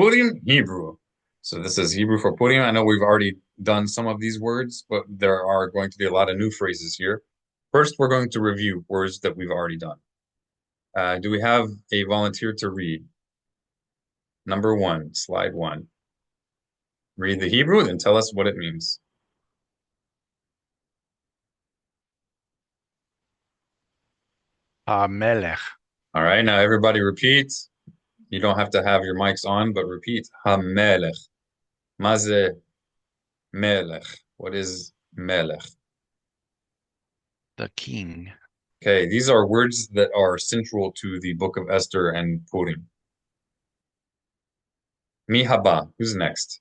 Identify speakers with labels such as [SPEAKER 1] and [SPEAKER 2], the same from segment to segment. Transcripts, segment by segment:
[SPEAKER 1] Purim, Hebrew. So this is Hebrew for Purim. I know we've already done some of these words, but there are going to be a lot of new phrases here. First, we're going to review words that we've already done. Do we have a volunteer to read? Number one, slide one. Read the Hebrew, then tell us what it means.
[SPEAKER 2] Melech,
[SPEAKER 1] All right, now everybody repeat. You don't have to have your mics on, but repeat. HaMelech. Maze melech. What is melech?
[SPEAKER 2] the king.
[SPEAKER 1] Okay, these are words that are central to the Book of Esther and Purim. Mi haba. Who's next?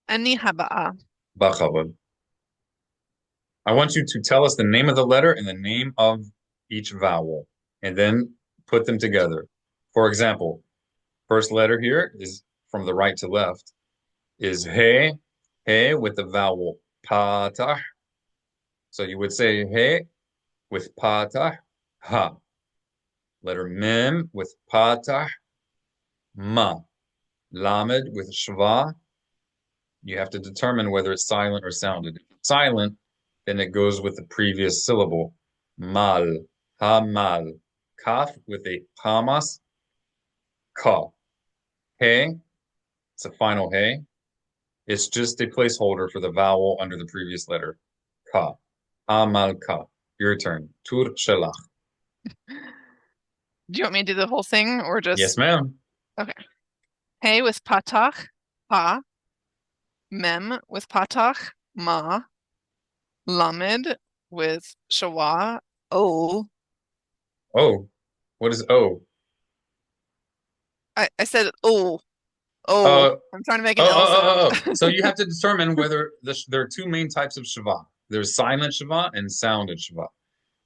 [SPEAKER 3] Ani haba'a.
[SPEAKER 1] Bachavod. I want you to tell us the name of the letter and the name of each vowel, and then put them together. For example, first letter here is from the right to left is he with the vowel patah. So you would say he with patah, ha. Letter mem with patah, ma. Lamed with shva. You have to determine whether it's silent or sounded. If it's silent, then it goes with the previous syllable. Mal, ha-mal. Kaf with a hamas, ka. He, it's a final he. It's just a placeholder for the vowel under the previous letter. Ka. Ha-mal ka. Your turn. Tur shelach.
[SPEAKER 3] Do you want me to do the whole thing or
[SPEAKER 1] Yes,
[SPEAKER 3] just
[SPEAKER 1] ma'am.
[SPEAKER 3] okay? Hey with patach, pa. Mem with patach, ma. Lamed with shawa, o.
[SPEAKER 1] Oh, what is O?
[SPEAKER 3] I said o, o.
[SPEAKER 1] Uh,
[SPEAKER 3] I'm trying to make an L sound.
[SPEAKER 1] So you have to determine whether there are two main types of Shava. There's silent Shava and sounded Shava.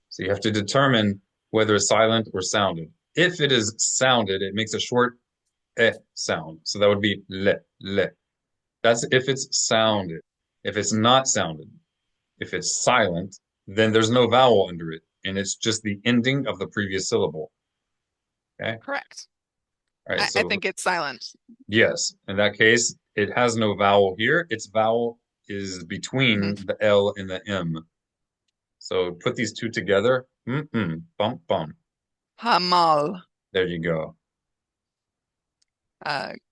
[SPEAKER 1] So you have to determine whether it's silent or sounded. If it is sounded, it makes a short sound. So that would be le. That's if it's sounded. If it's not sounded, if it's silent, then there's no vowel under it, and it's just the ending of the previous syllable. Okay.
[SPEAKER 3] Correct.
[SPEAKER 1] All right.
[SPEAKER 3] I
[SPEAKER 1] So
[SPEAKER 3] think it's silent.
[SPEAKER 1] yes, in that case, it has no vowel here. Its vowel is
[SPEAKER 3] Hmm.
[SPEAKER 1] between the L and the M. So put these two together. Bump, bump.
[SPEAKER 3] Hamal.
[SPEAKER 1] There you go.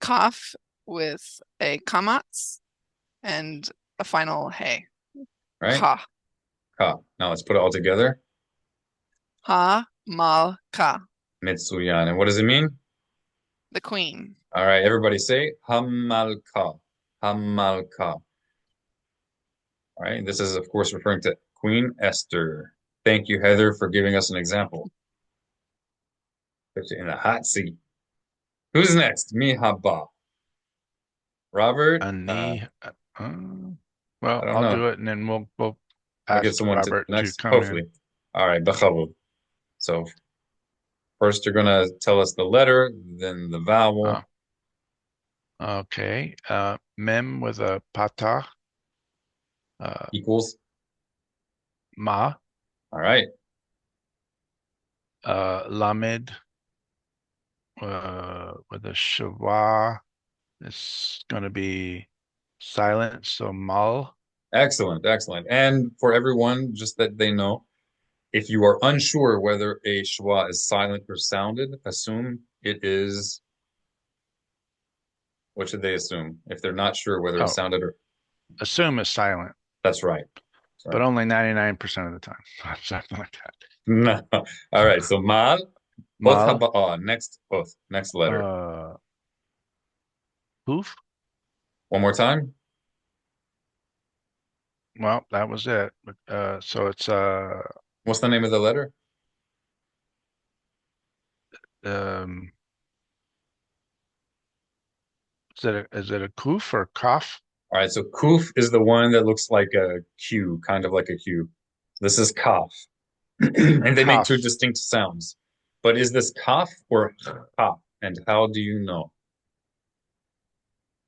[SPEAKER 3] Kaf with a kamatz and a final hey.
[SPEAKER 1] Right?
[SPEAKER 3] Ka.
[SPEAKER 1] Ka. Now let's put it all together.
[SPEAKER 3] Ha mal ka.
[SPEAKER 1] Mitsuyan. And what does it mean?
[SPEAKER 3] The queen.
[SPEAKER 1] All right, everybody say Hamalka. Hamalka. All right, this is, of course, referring to Queen Esther. Thank you, Heather, for giving us an example. Put you in the hot seat. Who's next? Mihaba. Robert?
[SPEAKER 2] Ani.
[SPEAKER 1] I
[SPEAKER 2] Well,
[SPEAKER 1] don't
[SPEAKER 2] I'll
[SPEAKER 1] know.
[SPEAKER 2] do it, and then we'll
[SPEAKER 1] I'll get
[SPEAKER 2] ask
[SPEAKER 1] someone to
[SPEAKER 2] Robert to
[SPEAKER 1] next,
[SPEAKER 2] come in.
[SPEAKER 1] hopefully. All right, Bachavul. So first you're gonna tell us the letter, then the vowel
[SPEAKER 2] Oh, okay. Mem with a patah. Uh,
[SPEAKER 1] equals.
[SPEAKER 2] ma.
[SPEAKER 1] All right.
[SPEAKER 2] Lamed with a shava. It's going to be silent. So mal.
[SPEAKER 1] Excellent, excellent. And for everyone, just that they know, if you are unsure whether a schwa is silent or sounded, assume it is, what should they assume? If they're not sure whether it's
[SPEAKER 2] Oh,
[SPEAKER 1] sounded or,
[SPEAKER 2] assume it's silent,
[SPEAKER 1] that's right. That's
[SPEAKER 2] but
[SPEAKER 1] right.
[SPEAKER 2] only 99% of the time. Something like that.
[SPEAKER 1] No. All right. So mal, oth
[SPEAKER 2] Mal.
[SPEAKER 1] haba'a, next oth, next letter.
[SPEAKER 2] Uh, Poof.
[SPEAKER 1] One more time.
[SPEAKER 2] Well, that was it. So it's
[SPEAKER 1] What's the name of the letter?
[SPEAKER 2] um is it a kuf or kaf?
[SPEAKER 1] All right. So kuf is the one that looks like a Q, kind of like a Q. This is kaf. And they make two
[SPEAKER 2] Kaf.
[SPEAKER 1] distinct sounds. But is this kaf or ha? And how do you know?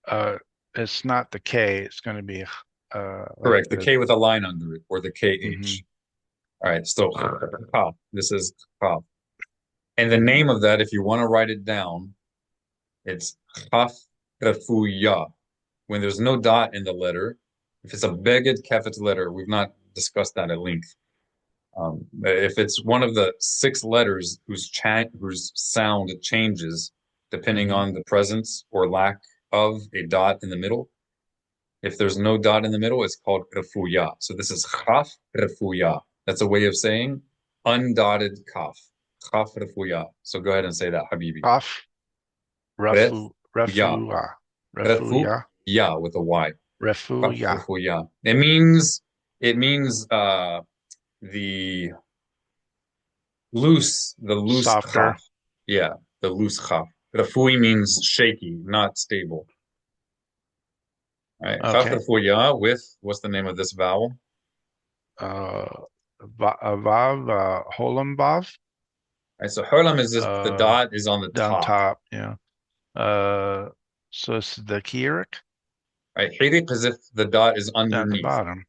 [SPEAKER 2] Uh, it's not the K. It's going to be like
[SPEAKER 1] Correct. The
[SPEAKER 2] the.
[SPEAKER 1] K with a line under it, or the
[SPEAKER 2] Hmm.
[SPEAKER 1] KH. All right. So ha. This is ha. And the name of that, if you want to write it down, It's chaf refuya. When there's no dot in the letter, if it's a beged kefet letter, we've not discussed that at length. If it's one of the six letters whose sound changes depending
[SPEAKER 2] Mhm.
[SPEAKER 1] on the presence or lack of a dot in the middle, if there's no dot in the middle, it's called refuya. So this is chaf refuya. That's a way of saying undotted kaf. Chaf refuya. So go ahead and say that, Habibi.
[SPEAKER 2] Kaf,
[SPEAKER 1] Refuya.
[SPEAKER 2] refuya, refuya,
[SPEAKER 1] Refuya with a Y. Chaf
[SPEAKER 2] refuya.
[SPEAKER 1] refuya. It means the loose
[SPEAKER 2] Softer.
[SPEAKER 1] chaf. Yeah, the loose chaf. Rafui means shaky, not stable. All right, chaf
[SPEAKER 2] Okay.
[SPEAKER 1] refuya with, what's the name of this vowel?
[SPEAKER 2] Uh, vav, holam vav,
[SPEAKER 1] All right, so herlam is just the
[SPEAKER 2] uh,
[SPEAKER 1] dot is on the
[SPEAKER 2] down
[SPEAKER 1] top.
[SPEAKER 2] top. Yeah. So it's the kierik
[SPEAKER 1] Right, hirik is if the dot is
[SPEAKER 2] down at the
[SPEAKER 1] underneath.
[SPEAKER 2] bottom.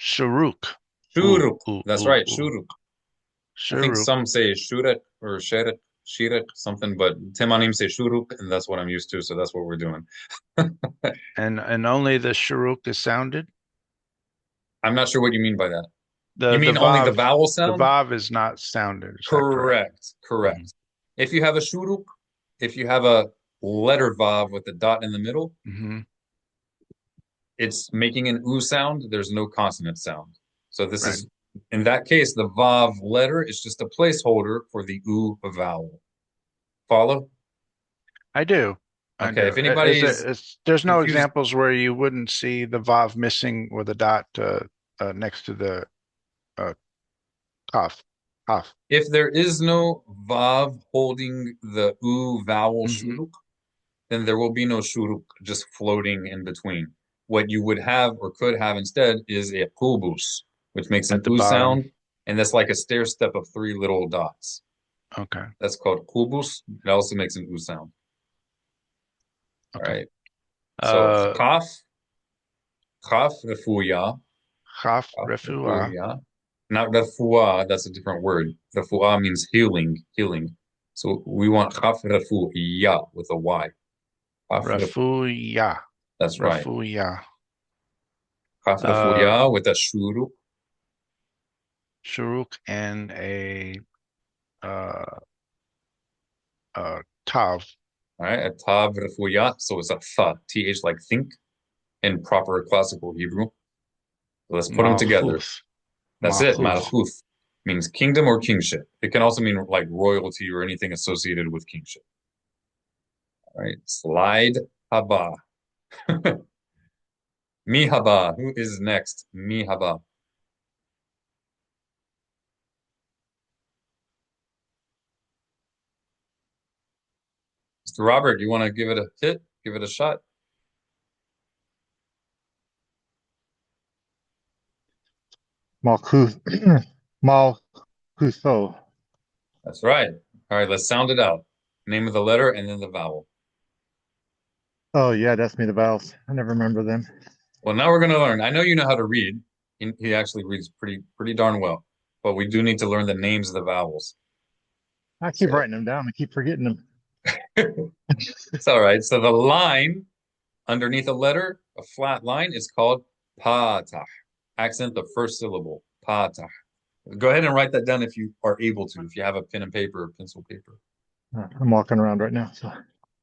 [SPEAKER 2] Shuruk.
[SPEAKER 1] Shuruk.
[SPEAKER 2] Ooh,
[SPEAKER 1] That's
[SPEAKER 2] ooh,
[SPEAKER 1] right,
[SPEAKER 2] ooh.
[SPEAKER 1] shuruk. I think
[SPEAKER 2] Shuruk.
[SPEAKER 1] some say shurek or sherek, shirek, something, but Timanim say shuruk, and that's what I'm used to, so that's what we're doing.
[SPEAKER 2] And only the shuruk is sounded.
[SPEAKER 1] I'm not sure what you mean by that. You
[SPEAKER 2] The
[SPEAKER 1] mean only the
[SPEAKER 2] vav,
[SPEAKER 1] vowel
[SPEAKER 2] the
[SPEAKER 1] sound?
[SPEAKER 2] vav is not sounded. Is that correct?
[SPEAKER 1] Correct,
[SPEAKER 2] Hmm.
[SPEAKER 1] correct. If you have a shuruk, if you have a letter vav with a dot in the middle,
[SPEAKER 2] Hmm.
[SPEAKER 1] it's making an oo sound. There's no consonant sound. So this
[SPEAKER 2] Right.
[SPEAKER 1] is, in that case, the vav letter is just a placeholder for the oo vowel. Follow?
[SPEAKER 2] I do. I
[SPEAKER 1] Okay,
[SPEAKER 2] do.
[SPEAKER 1] if anybody's
[SPEAKER 2] There's no
[SPEAKER 1] confused,
[SPEAKER 2] examples where you wouldn't see the vav missing with a dot next to the uh, kaf. Kaf.
[SPEAKER 1] if there is no vav holding the oo vowel
[SPEAKER 2] Hmm.
[SPEAKER 1] shuruk, then there will be no shuruk just floating in between. What you would have or could have instead is a qubus, which makes an
[SPEAKER 2] At the
[SPEAKER 1] oo
[SPEAKER 2] bottom.
[SPEAKER 1] sound, and that's like a stair step of three little dots.
[SPEAKER 2] Okay.
[SPEAKER 1] That's called qubus. It also makes an oo sound. All
[SPEAKER 2] Okay.
[SPEAKER 1] right. So
[SPEAKER 2] Uh,
[SPEAKER 1] kaf refuya,
[SPEAKER 2] Chaf
[SPEAKER 1] kaf
[SPEAKER 2] refuah.
[SPEAKER 1] refuya, not refuah. That's a different word. Refuah means healing, healing. So we want kaf refuya with a Y. Kaf
[SPEAKER 2] Refuya.
[SPEAKER 1] That's right.
[SPEAKER 2] Refuya.
[SPEAKER 1] Kaf
[SPEAKER 2] Uh,
[SPEAKER 1] refuya with a shuruk.
[SPEAKER 2] Shuruk and uh, Tav.
[SPEAKER 1] All right. A tav refuya. So it's a tha, th like think in proper classical Hebrew. So let's put them together.
[SPEAKER 2] Malchuth.
[SPEAKER 1] That's it.
[SPEAKER 2] Malchuth.
[SPEAKER 1] Malchuth means kingdom or kingship. It can also mean like royalty or anything associated with kingship. All right. Slide haba. Mihaba. Who is next? Mihaba. Mr. Robert, you want to give it a hit? Give it a shot?
[SPEAKER 4] Malkuth, Malkutho.
[SPEAKER 1] That's right. All right, let's sound it out. Name of the letter and then the vowel.
[SPEAKER 4] Oh yeah, that's me, the vowels. I never remember them.
[SPEAKER 1] Well, now we're going to learn. I know you know how to read. He actually reads pretty darn well, but we do need to learn the names of the vowels.
[SPEAKER 4] I keep
[SPEAKER 1] So
[SPEAKER 4] writing them down. I keep forgetting them.
[SPEAKER 1] it's all right. So the line underneath a letter, a flat line, is called patah. Accent the first syllable. Patah. Go ahead and write that down if you are able to, if you have a pen and paper or pencil paper.
[SPEAKER 4] I'm walking around right now, so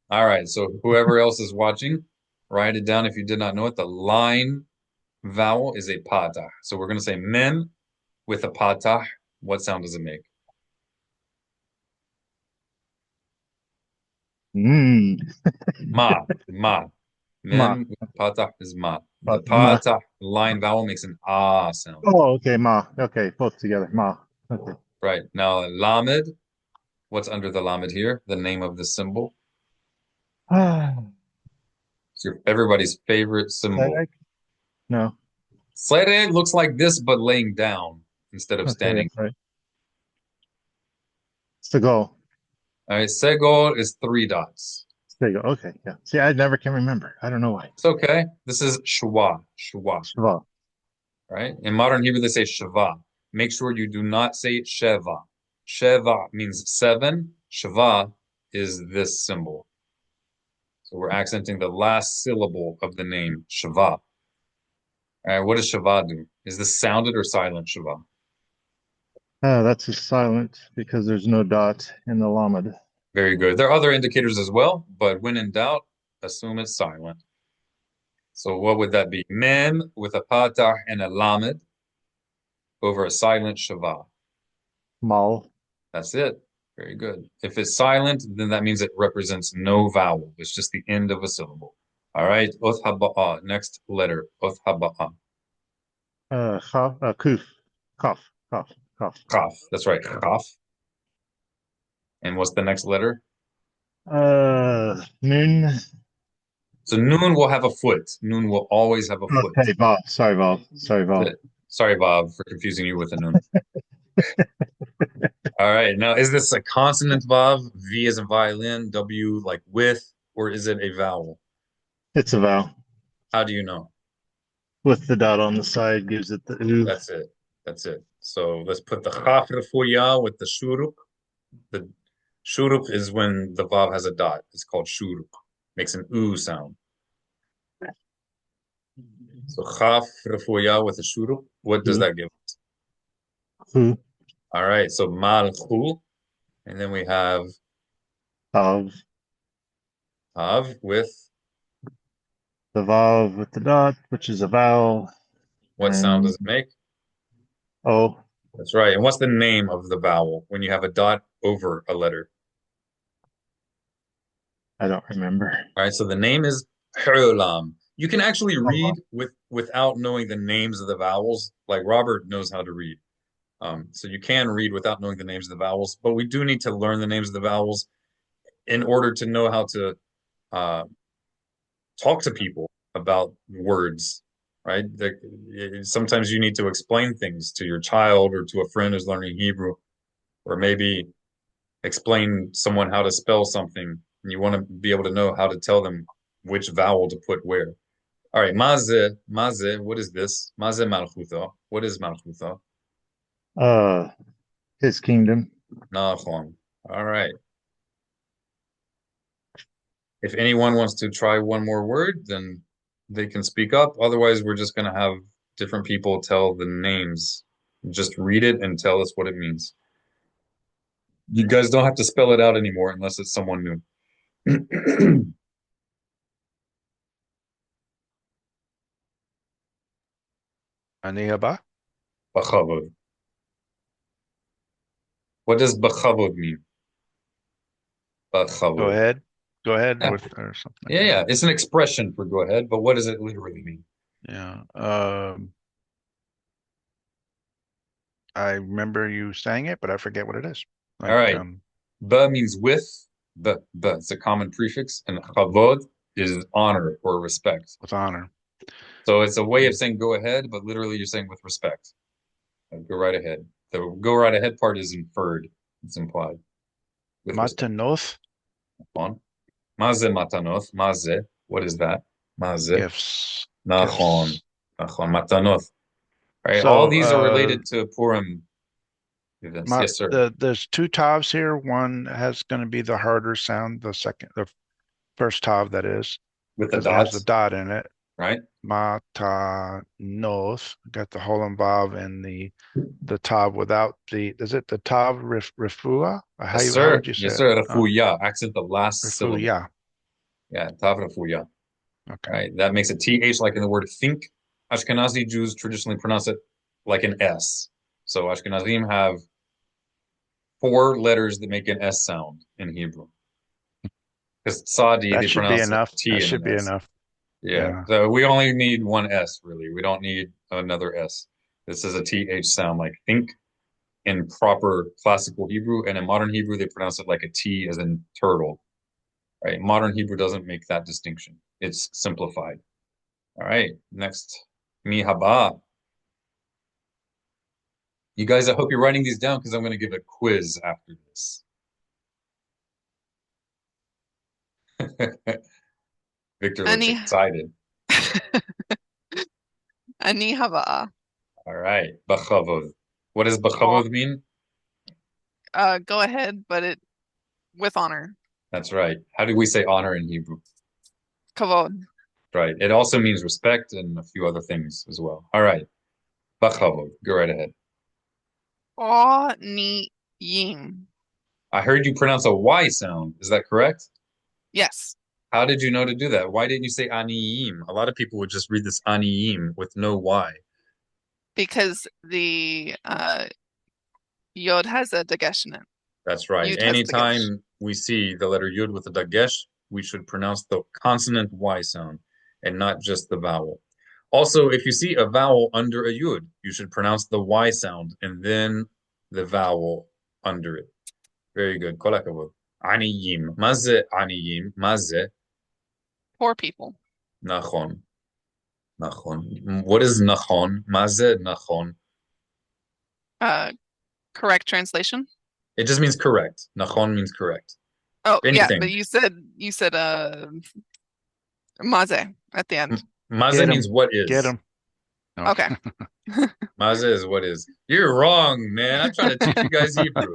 [SPEAKER 1] All right, so whoever else is watching, write it down if you did not know it. The line vowel is a patah. So we're going to say mem with a patah. What sound does it make?
[SPEAKER 4] mm,
[SPEAKER 1] Ma.
[SPEAKER 4] ma,
[SPEAKER 1] Mem with patah is ma. The
[SPEAKER 4] ma.
[SPEAKER 1] patah line vowel makes an ah sound.
[SPEAKER 4] Oh, okay, ma. Okay, both together, ma. Okay.
[SPEAKER 1] Right. Now, lamed, what's under the lamed here? The name of the symbol. It's everybody's favorite symbol.
[SPEAKER 4] Sadek? No.
[SPEAKER 1] Slede looks like this, but laying down instead of
[SPEAKER 4] Okay,
[SPEAKER 1] standing.
[SPEAKER 4] that's right. Segal.
[SPEAKER 1] All right, segol is three dots.
[SPEAKER 4] Segal. Okay, yeah. See, I never can remember. I don't know why.
[SPEAKER 1] It's okay. This is shwa, shwa,
[SPEAKER 4] Shva.
[SPEAKER 1] right? In modern Hebrew, they say shava. Make sure you do not say sheva. Sheva means seven. Shava is this symbol. So we're accenting the last syllable of the name, Shava. All right, what does Shava do? Is this sounded or silent, Shava?
[SPEAKER 4] That's a silent because there's no dot in the lamed.
[SPEAKER 1] Very good. There are other indicators as well, but when in doubt, assume it's silent. So what would that be? Mem with a patah and a lamed over a silent Shava.
[SPEAKER 4] Mal.
[SPEAKER 1] That's it. Very good. If it's silent, then that means it represents no vowel. It's just the end of a syllable. All right. Oth haba'a. Next letter. Oth haba'a.
[SPEAKER 4] Kuf. Kaf. Kaf. Kaf.
[SPEAKER 1] Kaf. That's right. Kaf. And what's the next letter?
[SPEAKER 4] Nun.
[SPEAKER 1] So noon will have a foot. Noon will always have a foot.
[SPEAKER 4] Okay, Vav. Sorry, Vav. Sorry, Vav.
[SPEAKER 1] Sorry, Bob, for confusing you with a noon. All right. Now, is this a consonant, Vav? V as in violin, W like with, or is it a vowel?
[SPEAKER 4] It's a vowel.
[SPEAKER 1] How do you know?
[SPEAKER 4] With the dot on the side gives it the oo.
[SPEAKER 1] That's it. That's it. So let's put the chaf refuya with the shuruk. The shuruk is when the vav has a dot. It's called shuruk. Makes an oo sound. So chaf refuya with the shuruk. What does that give?
[SPEAKER 4] Hu.
[SPEAKER 1] All right. So malchu, and then we have
[SPEAKER 4] Vav.
[SPEAKER 1] hav with
[SPEAKER 4] The Vav with the dot, which is a vowel.
[SPEAKER 1] what sound
[SPEAKER 4] And
[SPEAKER 1] does it make?
[SPEAKER 4] O.
[SPEAKER 1] That's right. And what's the name of the vowel when you have a dot over a letter?
[SPEAKER 4] I don't remember.
[SPEAKER 1] All right. So the name is hulam. You can actually read without knowing the names of the vowels. Like Robert knows how to read. So you can read without knowing the names of the vowels, but we do need to learn the names of the vowels in order to know how to talk to people about words, right? Sometimes you need to explain things to your child or to a friend who's learning Hebrew, or maybe explain someone how to spell something, and you want to be able to know how to tell them which vowel to put where. All right, maze, what is this? Maze malchutha. What is malchutha?
[SPEAKER 4] Uh, his kingdom.
[SPEAKER 1] Nachon. All right. If anyone wants to try one more word, then they can speak up. Otherwise, we're just going to have different people tell the names. Just read it and tell us what it means. You guys don't have to spell it out anymore unless it's someone new.
[SPEAKER 2] Ani haba?
[SPEAKER 1] Bachavod. What does bachavod mean?
[SPEAKER 2] Go
[SPEAKER 1] Bachavod.
[SPEAKER 2] ahead. Go ahead
[SPEAKER 1] Yeah.
[SPEAKER 2] with or something like
[SPEAKER 1] Yeah,
[SPEAKER 2] that.
[SPEAKER 1] yeah. It's an expression for go ahead, but what does it literally mean?
[SPEAKER 2] Yeah. I remember you saying it, but I forget what it is. Like,
[SPEAKER 1] All right. Ba means with. Ba. It's a common prefix, and chavod is honor or respect.
[SPEAKER 2] with honor.
[SPEAKER 1] So it's a way of saying go ahead, but literally you're saying with respect. Go right ahead. The go right ahead part is inferred. It's implied. With respect.
[SPEAKER 2] Matanoth,
[SPEAKER 1] On. Maze matanoth. Maze. What is that? Maze.
[SPEAKER 2] gifts.
[SPEAKER 1] Nachon.
[SPEAKER 2] Gifts.
[SPEAKER 1] Nachon. Matanoth. Right.
[SPEAKER 2] So,
[SPEAKER 1] All these are related to Purim events. Yes, sir.
[SPEAKER 2] there's two tavs here. One has going to be the harder sound. The first tav that is,
[SPEAKER 1] With the
[SPEAKER 2] because it has the
[SPEAKER 1] dots,
[SPEAKER 2] dot in it.
[SPEAKER 1] right?
[SPEAKER 2] Matanoth, got the Holem Vav and the tav without is it the tav refua?
[SPEAKER 1] Yes,
[SPEAKER 2] How
[SPEAKER 1] sir.
[SPEAKER 2] would you say
[SPEAKER 1] Yes, sir.
[SPEAKER 2] it?
[SPEAKER 1] Refuya. Accent the last syllable.
[SPEAKER 2] Refuya.
[SPEAKER 1] Yeah, tav refuya.
[SPEAKER 2] Okay.
[SPEAKER 1] Right. That makes a TH like in the word think. Ashkenazi Jews traditionally pronounce it like an S. So Ashkenazim have 4 letters that make an S sound in Hebrew. Because Sadi,
[SPEAKER 2] That
[SPEAKER 1] they
[SPEAKER 2] should be
[SPEAKER 1] pronounce a
[SPEAKER 2] enough.
[SPEAKER 1] T
[SPEAKER 2] That
[SPEAKER 1] and
[SPEAKER 2] should
[SPEAKER 1] an
[SPEAKER 2] be
[SPEAKER 1] S.
[SPEAKER 2] enough.
[SPEAKER 1] Yeah.
[SPEAKER 2] Yeah.
[SPEAKER 1] So we only need one S, really. We don't need another S. This is a TH sound like think in proper classical Hebrew. And in modern Hebrew, they pronounce it like a T as in turtle. Right? Modern Hebrew doesn't make that distinction. It's simplified. All right. Next. Mi haba. You guys, I hope you're writing these down because I'm going to give a quiz after this. Victor looks
[SPEAKER 3] Ani
[SPEAKER 1] excited.
[SPEAKER 3] Ani hava.
[SPEAKER 1] All right. Bachavod. What does bachavod mean?
[SPEAKER 3] Go ahead, but it with honor.
[SPEAKER 1] That's right. How do we say honor in Hebrew?
[SPEAKER 3] Kavod.
[SPEAKER 1] Right. It also means respect and a few other things as well. All right. Bachavod. Go right ahead.
[SPEAKER 3] Oniyim.
[SPEAKER 1] I heard you pronounce a Y sound. Is that correct?
[SPEAKER 3] Yes,
[SPEAKER 1] How did you know to do that? Why didn't you say aniyim? A lot of people would just read this aniyim with no Y.
[SPEAKER 3] because the yod has a dagesh in it.
[SPEAKER 1] That's right.
[SPEAKER 3] Yud has a dagesh.
[SPEAKER 1] Anytime we see the letter yud with a dagesh, we should pronounce the consonant Y sound and not just the vowel. Also, if you see a vowel under a yud, you should pronounce the Y sound and then the vowel under it. Very good. Kol hakavod. Aniyim. Maze aniyim. Maze.
[SPEAKER 3] Poor people.
[SPEAKER 1] Nachon. Nachon. What is nachon? Maze nachon.
[SPEAKER 3] Correct translation.
[SPEAKER 1] It just means correct. Nachon means correct.
[SPEAKER 3] Oh, yeah,
[SPEAKER 1] Anything.
[SPEAKER 3] but you said maze at the end.
[SPEAKER 1] Maze
[SPEAKER 2] Get 'em.
[SPEAKER 1] means what is.
[SPEAKER 2] Get him. No.
[SPEAKER 3] Okay.
[SPEAKER 1] Maze is what is. You're wrong, man. I'm trying to teach you guys Hebrew.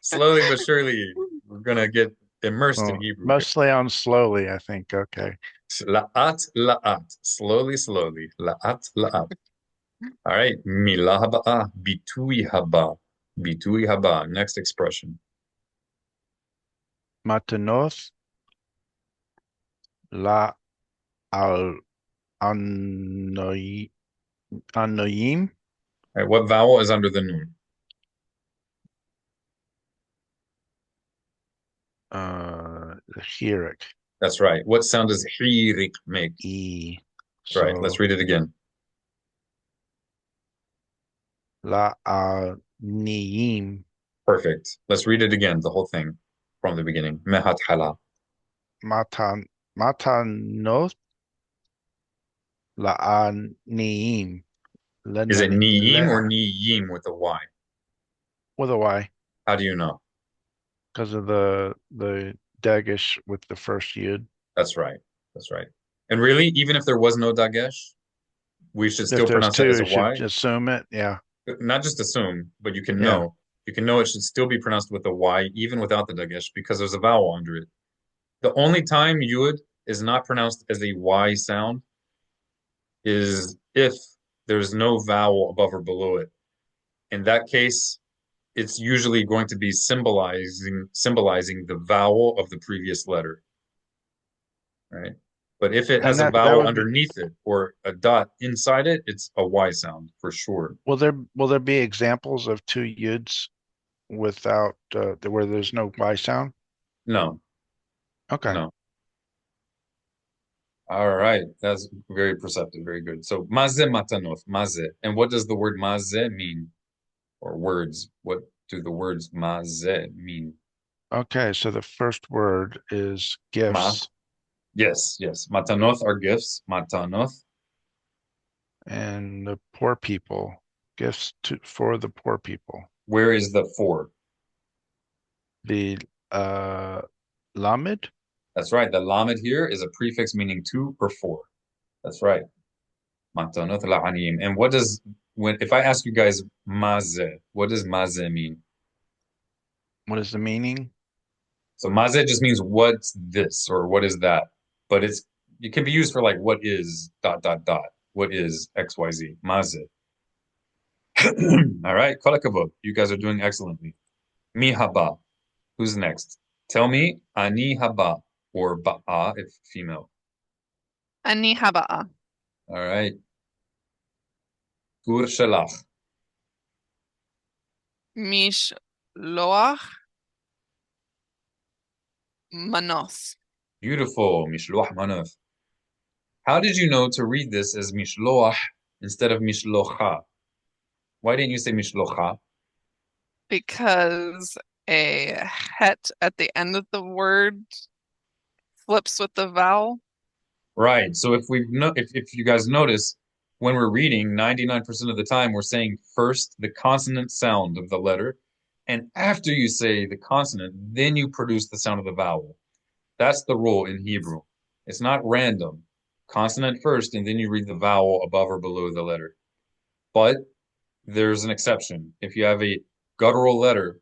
[SPEAKER 1] Slowly but surely, we're gonna get immersed
[SPEAKER 2] Well,
[SPEAKER 1] in Hebrew.
[SPEAKER 2] mostly on slowly, I think. Okay.
[SPEAKER 1] La'at, la'at. Slowly, slowly. La'at, la'at. All right. Milah haba'ah. Bitui haba. Bitui haba. Next expression.
[SPEAKER 2] Matanoth la al anoyim.
[SPEAKER 1] All right. What vowel is under the nun?
[SPEAKER 2] The Hirik.
[SPEAKER 1] That's right. What sound does hirik make?
[SPEAKER 2] E.
[SPEAKER 1] That's right. Let's read it again.
[SPEAKER 2] La al niyim.
[SPEAKER 1] Perfect. Let's read it again, the whole thing from the beginning. Mehat hala.
[SPEAKER 2] Matanoth la al niyim.
[SPEAKER 1] Is it ni'im or ni'im with a Y?
[SPEAKER 2] With a Y,
[SPEAKER 1] How do you know?
[SPEAKER 2] because of the dagesh with the first yud.
[SPEAKER 1] That's right. That's right. And really, even if there was no dagesh, we should still
[SPEAKER 2] If there's
[SPEAKER 1] pronounce it
[SPEAKER 2] two,
[SPEAKER 1] as a
[SPEAKER 2] you should
[SPEAKER 1] Y.
[SPEAKER 2] assume it. Yeah.
[SPEAKER 1] Not just assume, but you can
[SPEAKER 2] Yeah.
[SPEAKER 1] know. You can know it should still be pronounced with a Y, even without the dagesh, because there's a vowel under it. The only time yud is not pronounced as a Y sound is if there's no vowel above or below it. In that case, it's usually going to be symbolizing the vowel of the previous letter, right? But if it
[SPEAKER 2] And
[SPEAKER 1] has a
[SPEAKER 2] that
[SPEAKER 1] vowel
[SPEAKER 2] would be,
[SPEAKER 1] underneath it or a dot inside it, it's a Y sound for sure.
[SPEAKER 2] will there be examples of two yuds without where there's no Y sound?
[SPEAKER 1] No,
[SPEAKER 2] Okay.
[SPEAKER 1] no. All right, that's very perceptive, very good. So maze matanoth, maze. And what does the word maze mean? Or words, what do the words maze mean?
[SPEAKER 2] Okay, so the first word is gifts.
[SPEAKER 1] Yes, yes. Matanoth are gifts. Matanoth.
[SPEAKER 2] And the poor people, gifts for the poor people.
[SPEAKER 1] Where is the for?
[SPEAKER 2] The lamed.
[SPEAKER 1] That's right. The lamed here is a prefix meaning to or for. That's right. Matanoth la'aniyim. And what does if I ask you guys maze, what does maze mean?
[SPEAKER 2] What is the meaning?
[SPEAKER 1] So maze just means what's this or what is that? But it can be used for like what is ... What is XYZ? Maze. All right, kol hakavod. You guys are doing excellently. Mi haba. Who's next? Tell me ani haba or ba'a if female.
[SPEAKER 3] Ani haba'a.
[SPEAKER 1] All right. Gur shalach.
[SPEAKER 3] Mish loach manos.
[SPEAKER 1] Beautiful. Mishloach manoth. How did you know to read this as mishloach instead of mishlocha? Why didn't you say mishlocha?
[SPEAKER 3] Because a het at the end of the word flips with the vowel.
[SPEAKER 1] Right. So if you guys notice, when we're reading, 99% of the time we're saying first the consonant sound of the letter, and after you say the consonant, then you produce the sound of the vowel. That's the rule in Hebrew. It's not random. Consonant first, and then you read the vowel above or below the letter. But there's an exception. If you have a guttural letter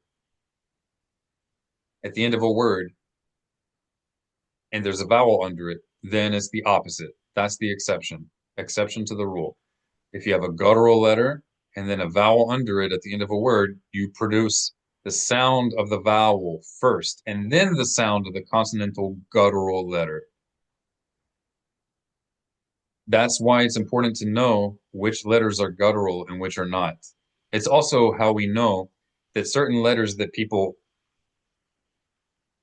[SPEAKER 1] at the end of a word, and there's a vowel under it, then it's the opposite. That's the exception. Exception to the rule. If you have a guttural letter and then a vowel under it at the end of a word, you produce the sound of the vowel first, and then the sound of the consonantal guttural letter. That's why it's important to know which letters are guttural and which are not. It's also how we know that certain letters that people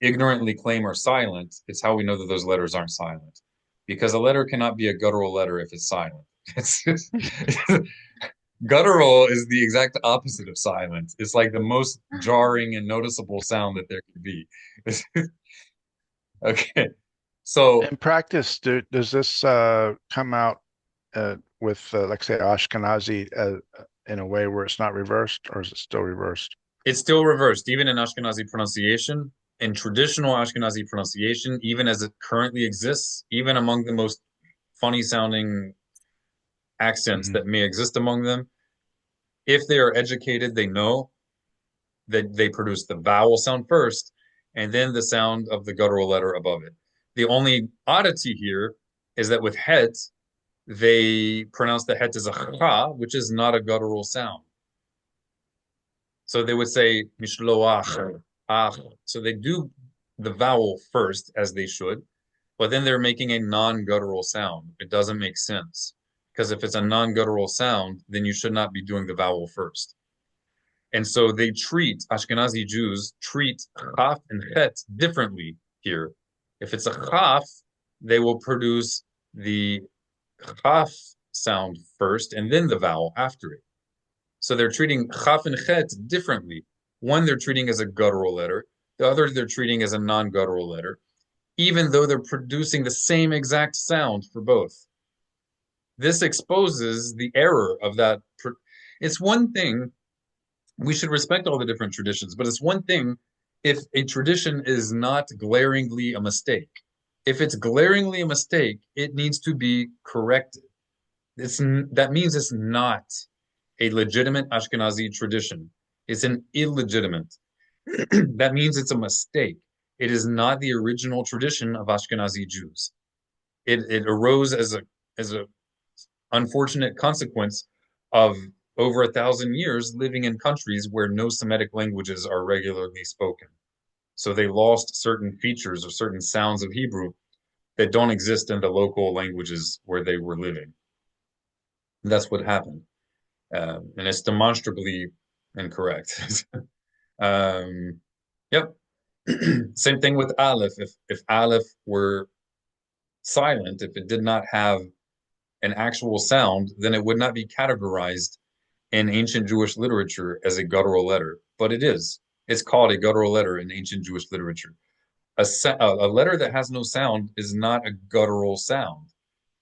[SPEAKER 1] ignorantly claim are silent, it's how we know that those letters aren't silent. Because a letter cannot be a guttural letter if it's silent. Guttural is the exact opposite of silent. It's like the most jarring and noticeable sound that there could be. Okay. So
[SPEAKER 2] In practice, does this come out with, like, say, Ashkenazi in a way where it's not reversed, or is it still reversed?
[SPEAKER 1] it's still reversed, even in Ashkenazi pronunciation. In traditional Ashkenazi pronunciation, even as it currently exists, even among the most funny sounding accents that may exist among them, if they are educated, they know that they produce the vowel sound first and then the sound of the guttural letter above it. The only oddity here is that with het, they pronounce the het as a cha, which is not a guttural sound. So they would say mishloach, ach. So they do the vowel first, as they should, but then they're making a non-guttural sound. It doesn't make sense. Because if it's a non-guttural sound, then you should not be doing the vowel first. And so they treat, Ashkenazi Jews treat chaf and chet differently here. If it's a chaf, they will produce the chaf sound first and then the vowel after it. So they're treating chaf and chet differently. One they're treating as a guttural letter, the other they're treating as a non-guttural letter, even though they're producing the same exact sound for both. This exposes the error of that. It's one thing, we should respect all the different traditions, but it's one thing if a tradition is not glaringly a mistake. If it's glaringly a mistake, it needs to be corrected. That means it's not a legitimate Ashkenazi tradition. It's an illegitimate. That means it's a mistake. It is not the original tradition of Ashkenazi Jews. It arose as a unfortunate consequence of over 1,000 years living in countries where no Semitic languages are regularly spoken. So they lost certain features or certain sounds of Hebrew that don't exist in the local languages where they were living. And that's what happened. And it's demonstrably incorrect. Yep. Same thing with Aleph. If Aleph were silent, if it did not have an actual sound, then it would not be categorized in ancient Jewish literature as a guttural letter, but it is. It's called a guttural letter in ancient Jewish literature. A letter that has no sound is not a guttural sound.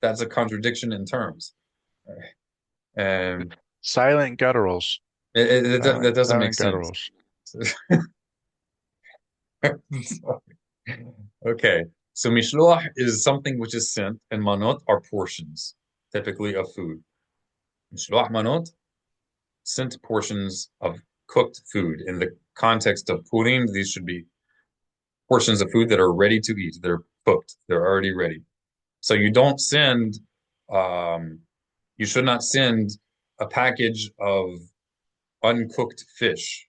[SPEAKER 1] That's a contradiction in terms. And
[SPEAKER 2] Silent gutturals.
[SPEAKER 1] that doesn't make
[SPEAKER 2] Silent
[SPEAKER 1] sense.
[SPEAKER 2] gutturals.
[SPEAKER 1] Okay, so mishloach is something which is sent, and manot are portions, typically of food. Mishloach manot, sent portions of cooked food. In the context of Purim, these should be portions of food that are ready to eat. They're cooked. They're already ready. So you don't send, you should not send a package of uncooked fish,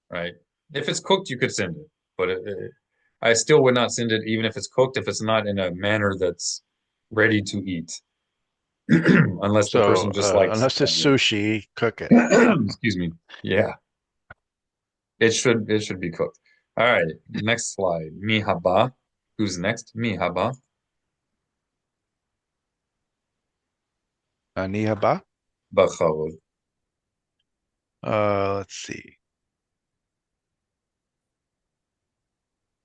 [SPEAKER 1] right? If it's cooked, you could send it, but I still would not send it even if it's cooked, if it's not in a manner that's ready to eat. Unless the person just likes
[SPEAKER 2] unless it's sushi, cook it.
[SPEAKER 1] excuse me. Yeah. It should be cooked. All right, next slide. Mi haba. Who's next? Mi haba.
[SPEAKER 2] Nihaba.
[SPEAKER 1] Bachavod.
[SPEAKER 2] Let's see.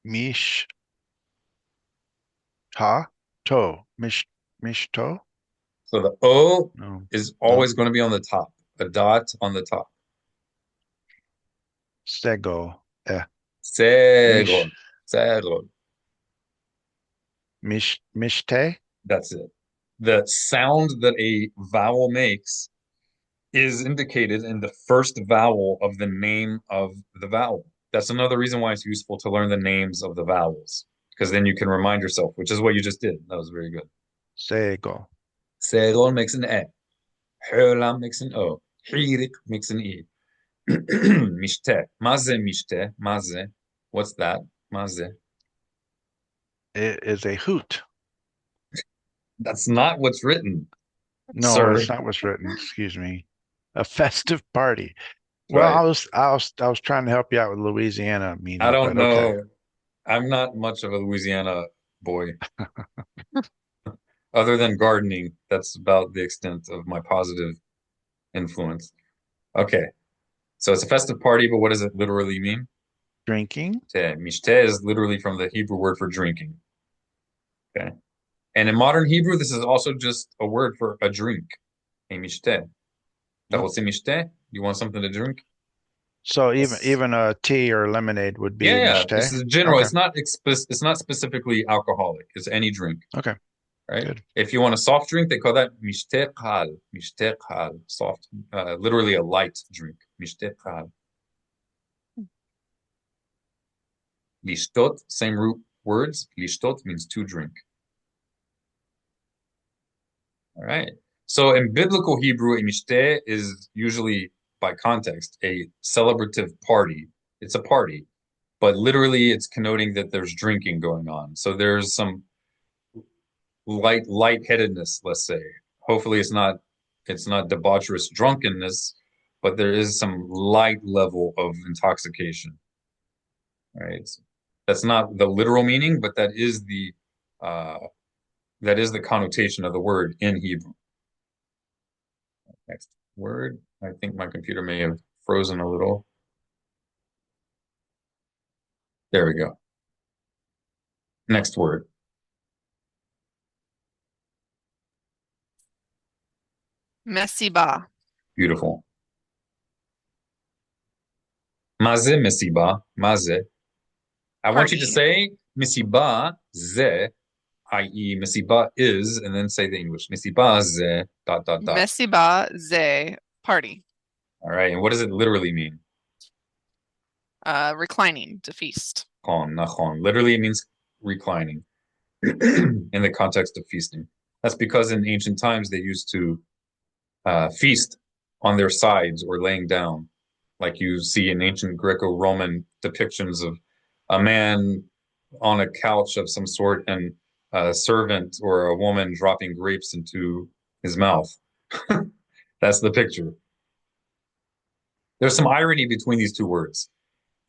[SPEAKER 2] Mish ta to. Mish to.
[SPEAKER 1] So the O
[SPEAKER 2] No.
[SPEAKER 1] is always going to be on the top, a dot on the top.
[SPEAKER 2] Sego.
[SPEAKER 1] Segod. Segod.
[SPEAKER 2] Mishte.
[SPEAKER 1] That's it. The sound that a vowel makes is indicated in the first vowel of the name of the vowel. That's another reason why it's useful to learn the names of the vowels. because then you can remind yourself, which is what you just did. That was very good.
[SPEAKER 2] Sego.
[SPEAKER 1] Serol makes an E. Hölam makes an O. Hirik makes an E. Mishte. Maze mishte. Maze. What's that? Maze.
[SPEAKER 2] It is a hoot.
[SPEAKER 1] That's not what's written,
[SPEAKER 2] No,
[SPEAKER 1] sir.
[SPEAKER 2] that's not what's written. Excuse me. A festive party. Well,
[SPEAKER 1] Right.
[SPEAKER 2] I was trying to help you out with Louisiana
[SPEAKER 1] I
[SPEAKER 2] meaning,
[SPEAKER 1] don't
[SPEAKER 2] but okay.
[SPEAKER 1] know. I'm not much of a Louisiana boy. Other than gardening, that's about the extent of my positive influence. Okay. So it's a festive party, but what does it literally mean?
[SPEAKER 2] Drinking.
[SPEAKER 1] Mishte is literally from the Hebrew word for drinking. Okay. And in modern Hebrew, this is also just a word for a drink. A mishte.
[SPEAKER 2] Hmm.
[SPEAKER 1] Mishte? You want something to drink?
[SPEAKER 2] So
[SPEAKER 1] Yes.
[SPEAKER 2] even a tea or lemonade would be
[SPEAKER 1] Yeah, this
[SPEAKER 2] mishte.
[SPEAKER 1] is general.
[SPEAKER 2] Okay.
[SPEAKER 1] It's not specifically alcoholic. It's any drink,
[SPEAKER 2] Okay.
[SPEAKER 1] right?
[SPEAKER 2] Good.
[SPEAKER 1] If you want a soft drink, they call that mishte qal. Mishte qal. Soft. Literally a light drink. Mishte qal. Lishtot, same root words. Lishtot means to drink. All right. So in biblical Hebrew, a mishteh is usually, by context, a celebrative party. It's a party, but literally it's connoting that there's drinking going on. So there's some lightheadedness, let's say. Hopefully it's not debaucherous drunkenness, but there is some light level of intoxication. Right. That's not the literal meaning, but uh, that is the connotation of the word in Hebrew. Next word. I think my computer may have frozen a little. There we go. Next word.
[SPEAKER 3] Mesiba.
[SPEAKER 1] Beautiful. Maze mesiba. Maze. I want you to
[SPEAKER 3] Party.
[SPEAKER 1] say misiba ze, i.e. misiba is, and then say the English. Misiba ze, dot, dot, dot.
[SPEAKER 3] Mesiba ze. Party.
[SPEAKER 1] All right. And what does it literally mean?
[SPEAKER 3] Reclining to feast.
[SPEAKER 1] Nachon. Literally, it means reclining in the context of feasting. That's because in ancient times they used to feast on their sides or laying down, like you see in ancient Greco-Roman depictions of a man on a couch of some sort and a servant or a woman dropping grapes into his mouth. That's the picture. There's some irony between these two words.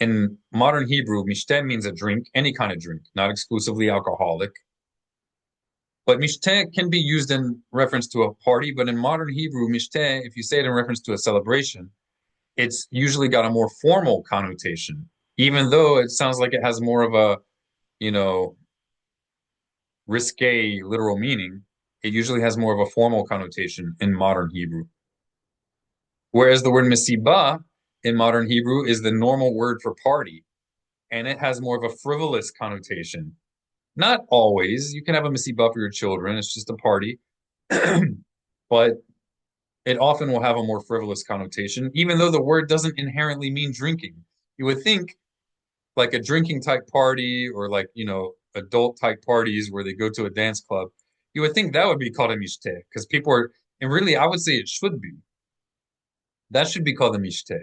[SPEAKER 1] In modern Hebrew, mishteh means a drink, any kind of drink, not exclusively alcoholic. But mishteh can be used in reference to a party, but in modern Hebrew, mishteh, if you say it in reference to a celebration, it's usually got a more formal connotation, even though it sounds like it has more of a, you know, risque literal meaning. It usually has more of a formal connotation in modern Hebrew. Whereas the word mesiba in modern Hebrew is the normal word for party, and it has more of a frivolous connotation. Not always. You can have a mesiba for your children. It's just a party. But it often will have a more frivolous connotation, even though the word doesn't inherently mean drinking. You would think like a drinking type party or like, adult type parties where they go to a dance club, you would think that would be called a mishteh because people are, and really, I would say it should be. That should be called a mishteh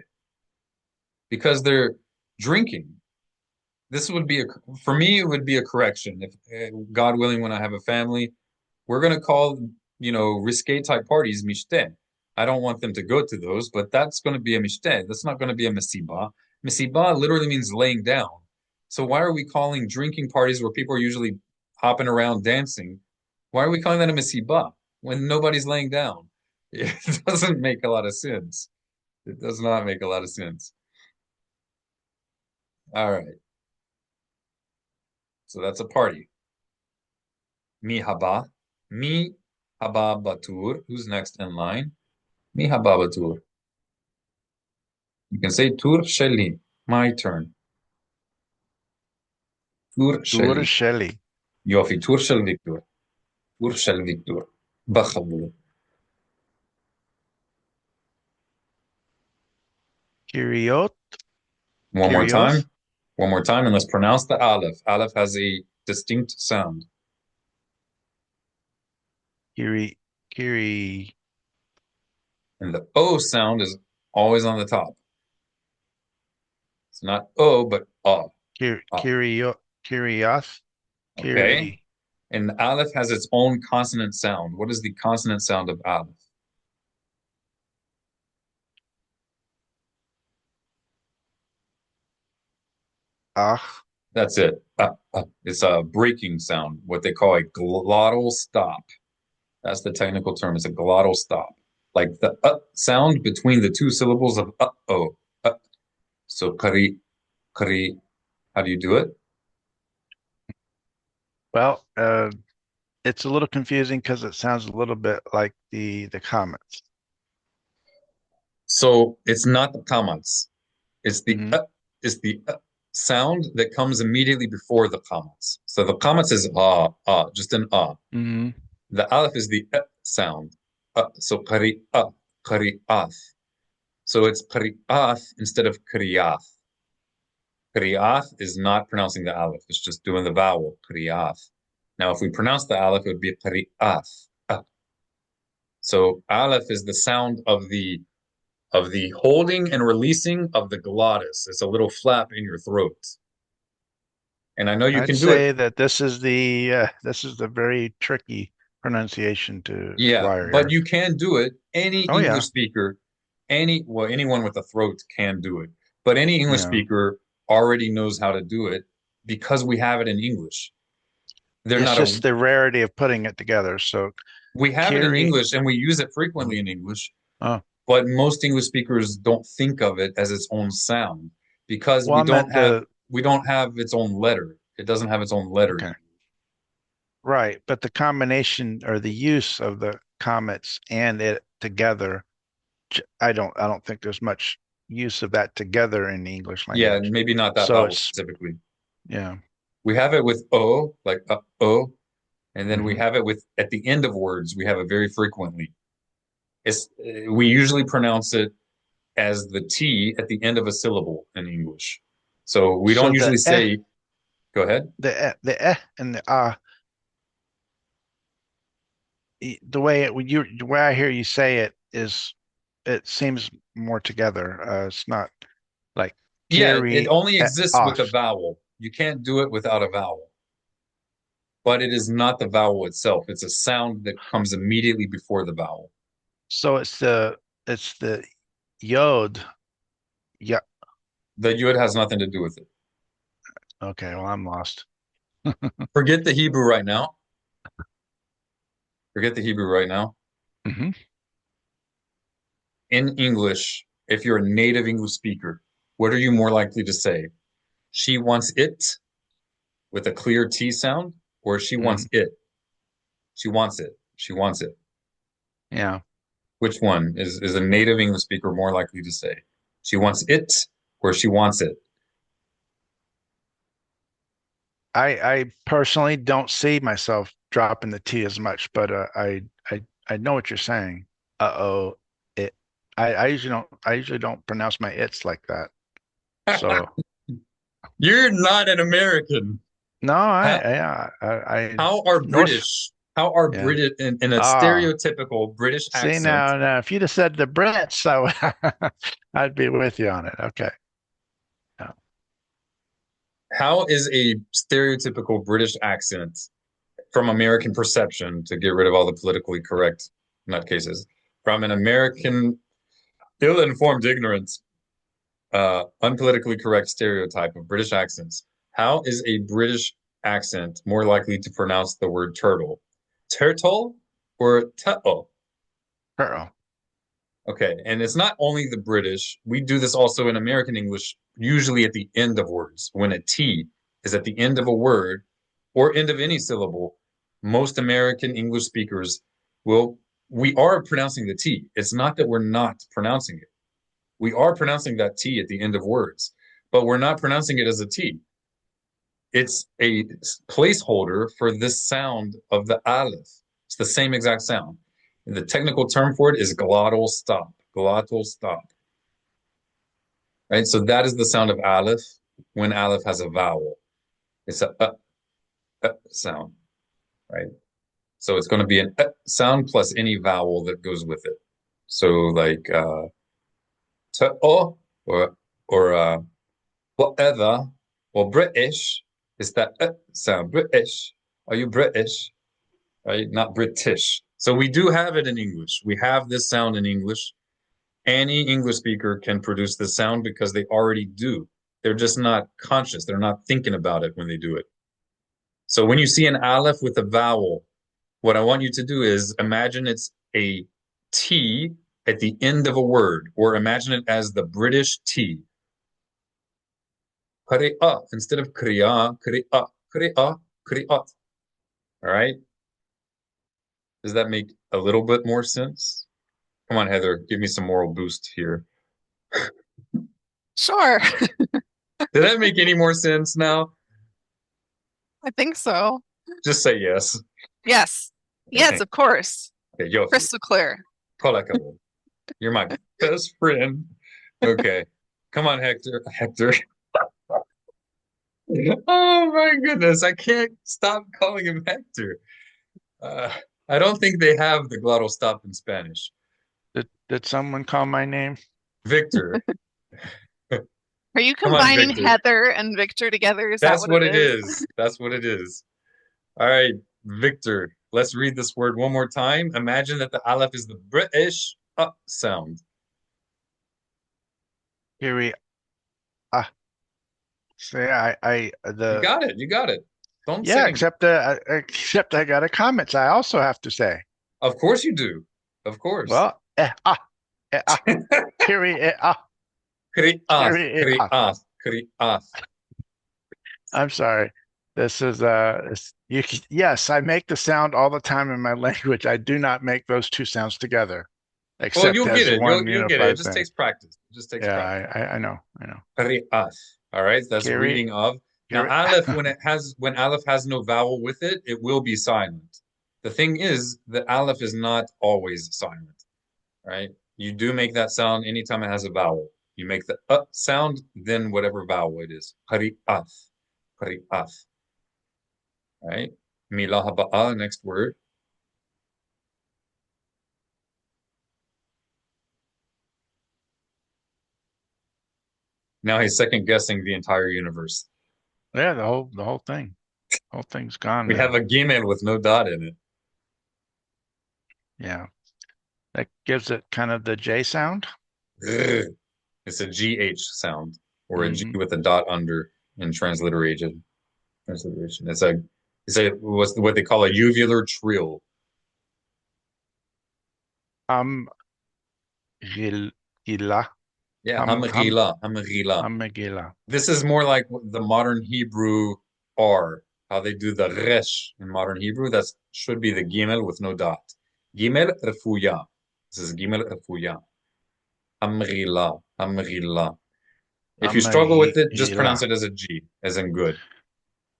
[SPEAKER 1] because they're drinking. This would be for me, it would be a correction. If God willing, when I have a family, we're going to call, risque type parties mishteh. I don't want them to go to those, but that's going to be a mishteh. That's not going to be a mesiba. Mesiba literally means laying down. So why are we calling drinking parties where people are usually hopping around dancing? Why are we calling that a mesiba when nobody's laying down? It doesn't make a lot of sense. It does not make a lot of sense. All right. So that's a party. Mi haba. Mi haba batur. Who's next in line? Mi haba batur. You can say tur sheli. My turn. Tur
[SPEAKER 2] Dur
[SPEAKER 1] sheli.
[SPEAKER 2] Shelley.
[SPEAKER 1] Yofi. Tur shel Victor. Tur shel Victor. Bakhabul.
[SPEAKER 2] Kiriot.
[SPEAKER 1] One more
[SPEAKER 2] Kirios.
[SPEAKER 1] time. One more time, and let's pronounce the aleph. Aleph has a distinct sound.
[SPEAKER 2] Kiri, Kiri,
[SPEAKER 1] And the O sound is always on the top. It's not O, but Ah.
[SPEAKER 2] Kirioth,
[SPEAKER 1] Okay.
[SPEAKER 2] Kiri,
[SPEAKER 1] And the Aleph has its own consonant sound. What is the consonant sound of Aleph?
[SPEAKER 2] Ach.
[SPEAKER 1] That's it. It's a breaking sound, what they call a glottal stop. That's the technical term. It's a glottal stop. Like the sound between the two syllables of oh. So kari, kari. How do you do it?
[SPEAKER 2] Well, it's a little confusing because it sounds a little bit like the comments.
[SPEAKER 1] So it's not the commas. It's the
[SPEAKER 2] Hmm.
[SPEAKER 1] sound that comes immediately before the commas. So the commas is just an
[SPEAKER 2] Hmm.
[SPEAKER 1] The aleph is the sound. So qari'ath. So it's qari'ath instead of qari'ath. Qari'ath is not pronouncing the aleph. It's just doing the vowel, qari'ath. Now, if we pronounce the aleph, it would be qari'ath. So aleph is the sound of the holding and releasing of the glottis. It's a little flap in your throat. And I know you
[SPEAKER 2] I'd
[SPEAKER 1] can do it.
[SPEAKER 2] say that this is the very tricky pronunciation to
[SPEAKER 1] Yeah,
[SPEAKER 2] acquire
[SPEAKER 1] but
[SPEAKER 2] here.
[SPEAKER 1] you can do it. Any
[SPEAKER 2] Oh
[SPEAKER 1] English
[SPEAKER 2] yeah,
[SPEAKER 1] speaker, anyone with a throat can do it. But any English
[SPEAKER 2] yeah.
[SPEAKER 1] speaker already knows how to do it because we have it in English. They're
[SPEAKER 2] It's
[SPEAKER 1] not a
[SPEAKER 2] just the rarity of putting it together. So
[SPEAKER 1] We have it in
[SPEAKER 2] Kiri,
[SPEAKER 1] English and we use it
[SPEAKER 2] mm,
[SPEAKER 1] frequently in English,
[SPEAKER 2] oh,
[SPEAKER 1] but most English speakers don't think of it as its own sound because
[SPEAKER 2] well, I meant the
[SPEAKER 1] we don't have its own letter. It doesn't have its own letter in
[SPEAKER 2] okay,
[SPEAKER 1] English.
[SPEAKER 2] right, but the combination or the use of the comets and it together, I don't think there's much use of that together in the English
[SPEAKER 1] Yeah,
[SPEAKER 2] language.
[SPEAKER 1] maybe not that
[SPEAKER 2] So
[SPEAKER 1] vowel
[SPEAKER 2] it's
[SPEAKER 1] specifically.
[SPEAKER 2] yeah.
[SPEAKER 1] We have it with o, like o, and then we
[SPEAKER 2] Hmm.
[SPEAKER 1] have it with at the end of words. We have it very frequently. We usually pronounce it as the T at the end of a syllable in English. So we
[SPEAKER 2] So
[SPEAKER 1] don't usually say, go ahead.
[SPEAKER 2] the and the the way the way I hear you say it is it seems more together. It's not like
[SPEAKER 1] Yeah, it
[SPEAKER 2] carry
[SPEAKER 1] only exists with a
[SPEAKER 2] off.
[SPEAKER 1] vowel. You can't do it without a vowel. But it is not the vowel itself. It's a sound that comes immediately before the vowel.
[SPEAKER 2] So it's the yod. Yeah.
[SPEAKER 1] The yud has nothing to do with it.
[SPEAKER 2] Okay. Well, I'm lost.
[SPEAKER 1] Forget the Hebrew right now. Forget the Hebrew right now.
[SPEAKER 2] Hmm.
[SPEAKER 1] In English, if you're a native English speaker, what are you more likely to say? She wants it with a clear T sound, or she
[SPEAKER 2] Hmm.
[SPEAKER 1] wants it? She wants it. She wants it.
[SPEAKER 2] Yeah.
[SPEAKER 1] Which one is a native English speaker more likely to say? She wants it or she wants it?
[SPEAKER 2] I personally don't see myself dropping the T as much, but I know what you're saying. Uh-oh. It I usually don't pronounce my it's like that. So
[SPEAKER 1] You're not an American.
[SPEAKER 2] no,
[SPEAKER 1] How,
[SPEAKER 2] I
[SPEAKER 1] how are
[SPEAKER 2] Norse,
[SPEAKER 1] British, how are
[SPEAKER 2] yeah.
[SPEAKER 1] British in a
[SPEAKER 2] Ah,
[SPEAKER 1] stereotypical British
[SPEAKER 2] see
[SPEAKER 1] accent,
[SPEAKER 2] now if you'd have said the Brits, I'd be with you on it. Okay. Yeah.
[SPEAKER 1] how is a stereotypical British accent from American perception to get rid of all the politically correct nutcases from an American ill-informed ignorance unpolitically correct stereotype of British accents. How is a British accent more likely to pronounce the word turtle? Turtle or turtle?
[SPEAKER 2] Uh-oh.
[SPEAKER 1] Okay, and it's not only the British. We do this also in American English, usually at the end of words. When a T is at the end of a word or end of any syllable, most American English speakers will, we are pronouncing the T. It's not that we're not pronouncing it. We are pronouncing that T at the end of words, but we're not pronouncing it as a T. It's a placeholder for this sound of the aleph. It's the same exact sound. And the technical term for it is glottal stop. Glottal stop. Right? So that is the sound of aleph when aleph has a vowel. It's a sound, right? So it's going to be an sound plus any vowel that goes with it. So like o or whatever or British is that sound. British. Are you British? Right? Not British. So we do have it in English. We have this sound in English. Any English speaker can produce this sound because they already do. They're just not conscious. They're not thinking about it when they do it. So when you see an aleph with a vowel, what I want you to do is imagine it's a T at the end of a word, or imagine it as the British T. Kri'a instead of kriya, kri'a, kri'a, kri'at. All right? Does that make a little bit more sense? Come on, Heather, give me some moral boost here.
[SPEAKER 3] Sure.
[SPEAKER 1] Did that make any more sense now?
[SPEAKER 3] I think so.
[SPEAKER 1] Just say yes.
[SPEAKER 3] Yes. Yes, of course.
[SPEAKER 1] Okay, yo,
[SPEAKER 3] Crystal clear.
[SPEAKER 1] Kolakabo. You're my best friend. Okay. Come on, Hector. Hector. Oh my goodness. I can't stop calling him Hector. Uh, I don't think they have the glottal stop in Spanish.
[SPEAKER 2] Did someone call my name?
[SPEAKER 1] Victor.
[SPEAKER 3] Are you
[SPEAKER 1] Come on,
[SPEAKER 3] combining
[SPEAKER 1] Victor.
[SPEAKER 3] Heather and Victor together? Is that
[SPEAKER 1] That's
[SPEAKER 3] what
[SPEAKER 1] what
[SPEAKER 3] it
[SPEAKER 1] it
[SPEAKER 3] is?
[SPEAKER 1] is. That's what it is. All right, Victor. Let's read this word one more time. Imagine that the aleph is the British sound.
[SPEAKER 2] Here we say
[SPEAKER 1] You got it. You got it. Don't
[SPEAKER 2] yeah,
[SPEAKER 1] say.
[SPEAKER 2] except I got a comment I also have to say.
[SPEAKER 1] Of course you do. Of course.
[SPEAKER 2] Well, Kiri
[SPEAKER 1] Kri'ath,
[SPEAKER 2] Kiri
[SPEAKER 1] kri'ath, kri'ath.
[SPEAKER 2] I'm sorry. This is yes, I make the sound all the time in my language. I do not make those two sounds together,
[SPEAKER 1] Well,
[SPEAKER 2] except
[SPEAKER 1] you'll get
[SPEAKER 2] as
[SPEAKER 1] it.
[SPEAKER 2] one
[SPEAKER 1] You'll get it. It
[SPEAKER 2] unified
[SPEAKER 1] just
[SPEAKER 2] thing.
[SPEAKER 1] takes practice. It just takes
[SPEAKER 2] Yeah,
[SPEAKER 1] practice.
[SPEAKER 2] I know.
[SPEAKER 1] Kri'ath. All right, that's
[SPEAKER 2] Kiri
[SPEAKER 1] reading of. Now,
[SPEAKER 2] Kiri
[SPEAKER 1] aleph, when aleph has no vowel with it, it will be silent. The thing is that aleph is not always silent, right? You do make that sound anytime it has a vowel. You make the sound, then whatever vowel it is. Qari'ath. Qari'ath. Right? Milah haba'a, next word. Now he's second guessing the entire universe.
[SPEAKER 2] Yeah, the whole thing. Whole thing's gone
[SPEAKER 1] We
[SPEAKER 2] now.
[SPEAKER 1] have a gimel with no dot in it.
[SPEAKER 2] Yeah. That gives it kind of the J sound.
[SPEAKER 1] Grr. It's a GH sound, or a G
[SPEAKER 2] Mhm.
[SPEAKER 1] with a dot under in transliteration. Transliteration. It's what's what they call a uvular trill.
[SPEAKER 2] Um Gil Gila.
[SPEAKER 1] Yeah, hamghila, hamghila.
[SPEAKER 2] Hamagila.
[SPEAKER 1] This is more like the modern Hebrew R, how they do the resh in modern Hebrew. That should be the gimel with no dot. Gimel refuya. This is gimel refuya. Hamghila, hamghila. If you struggle with it, just
[SPEAKER 2] Hamagila.
[SPEAKER 1] pronounce it as a G, as in good.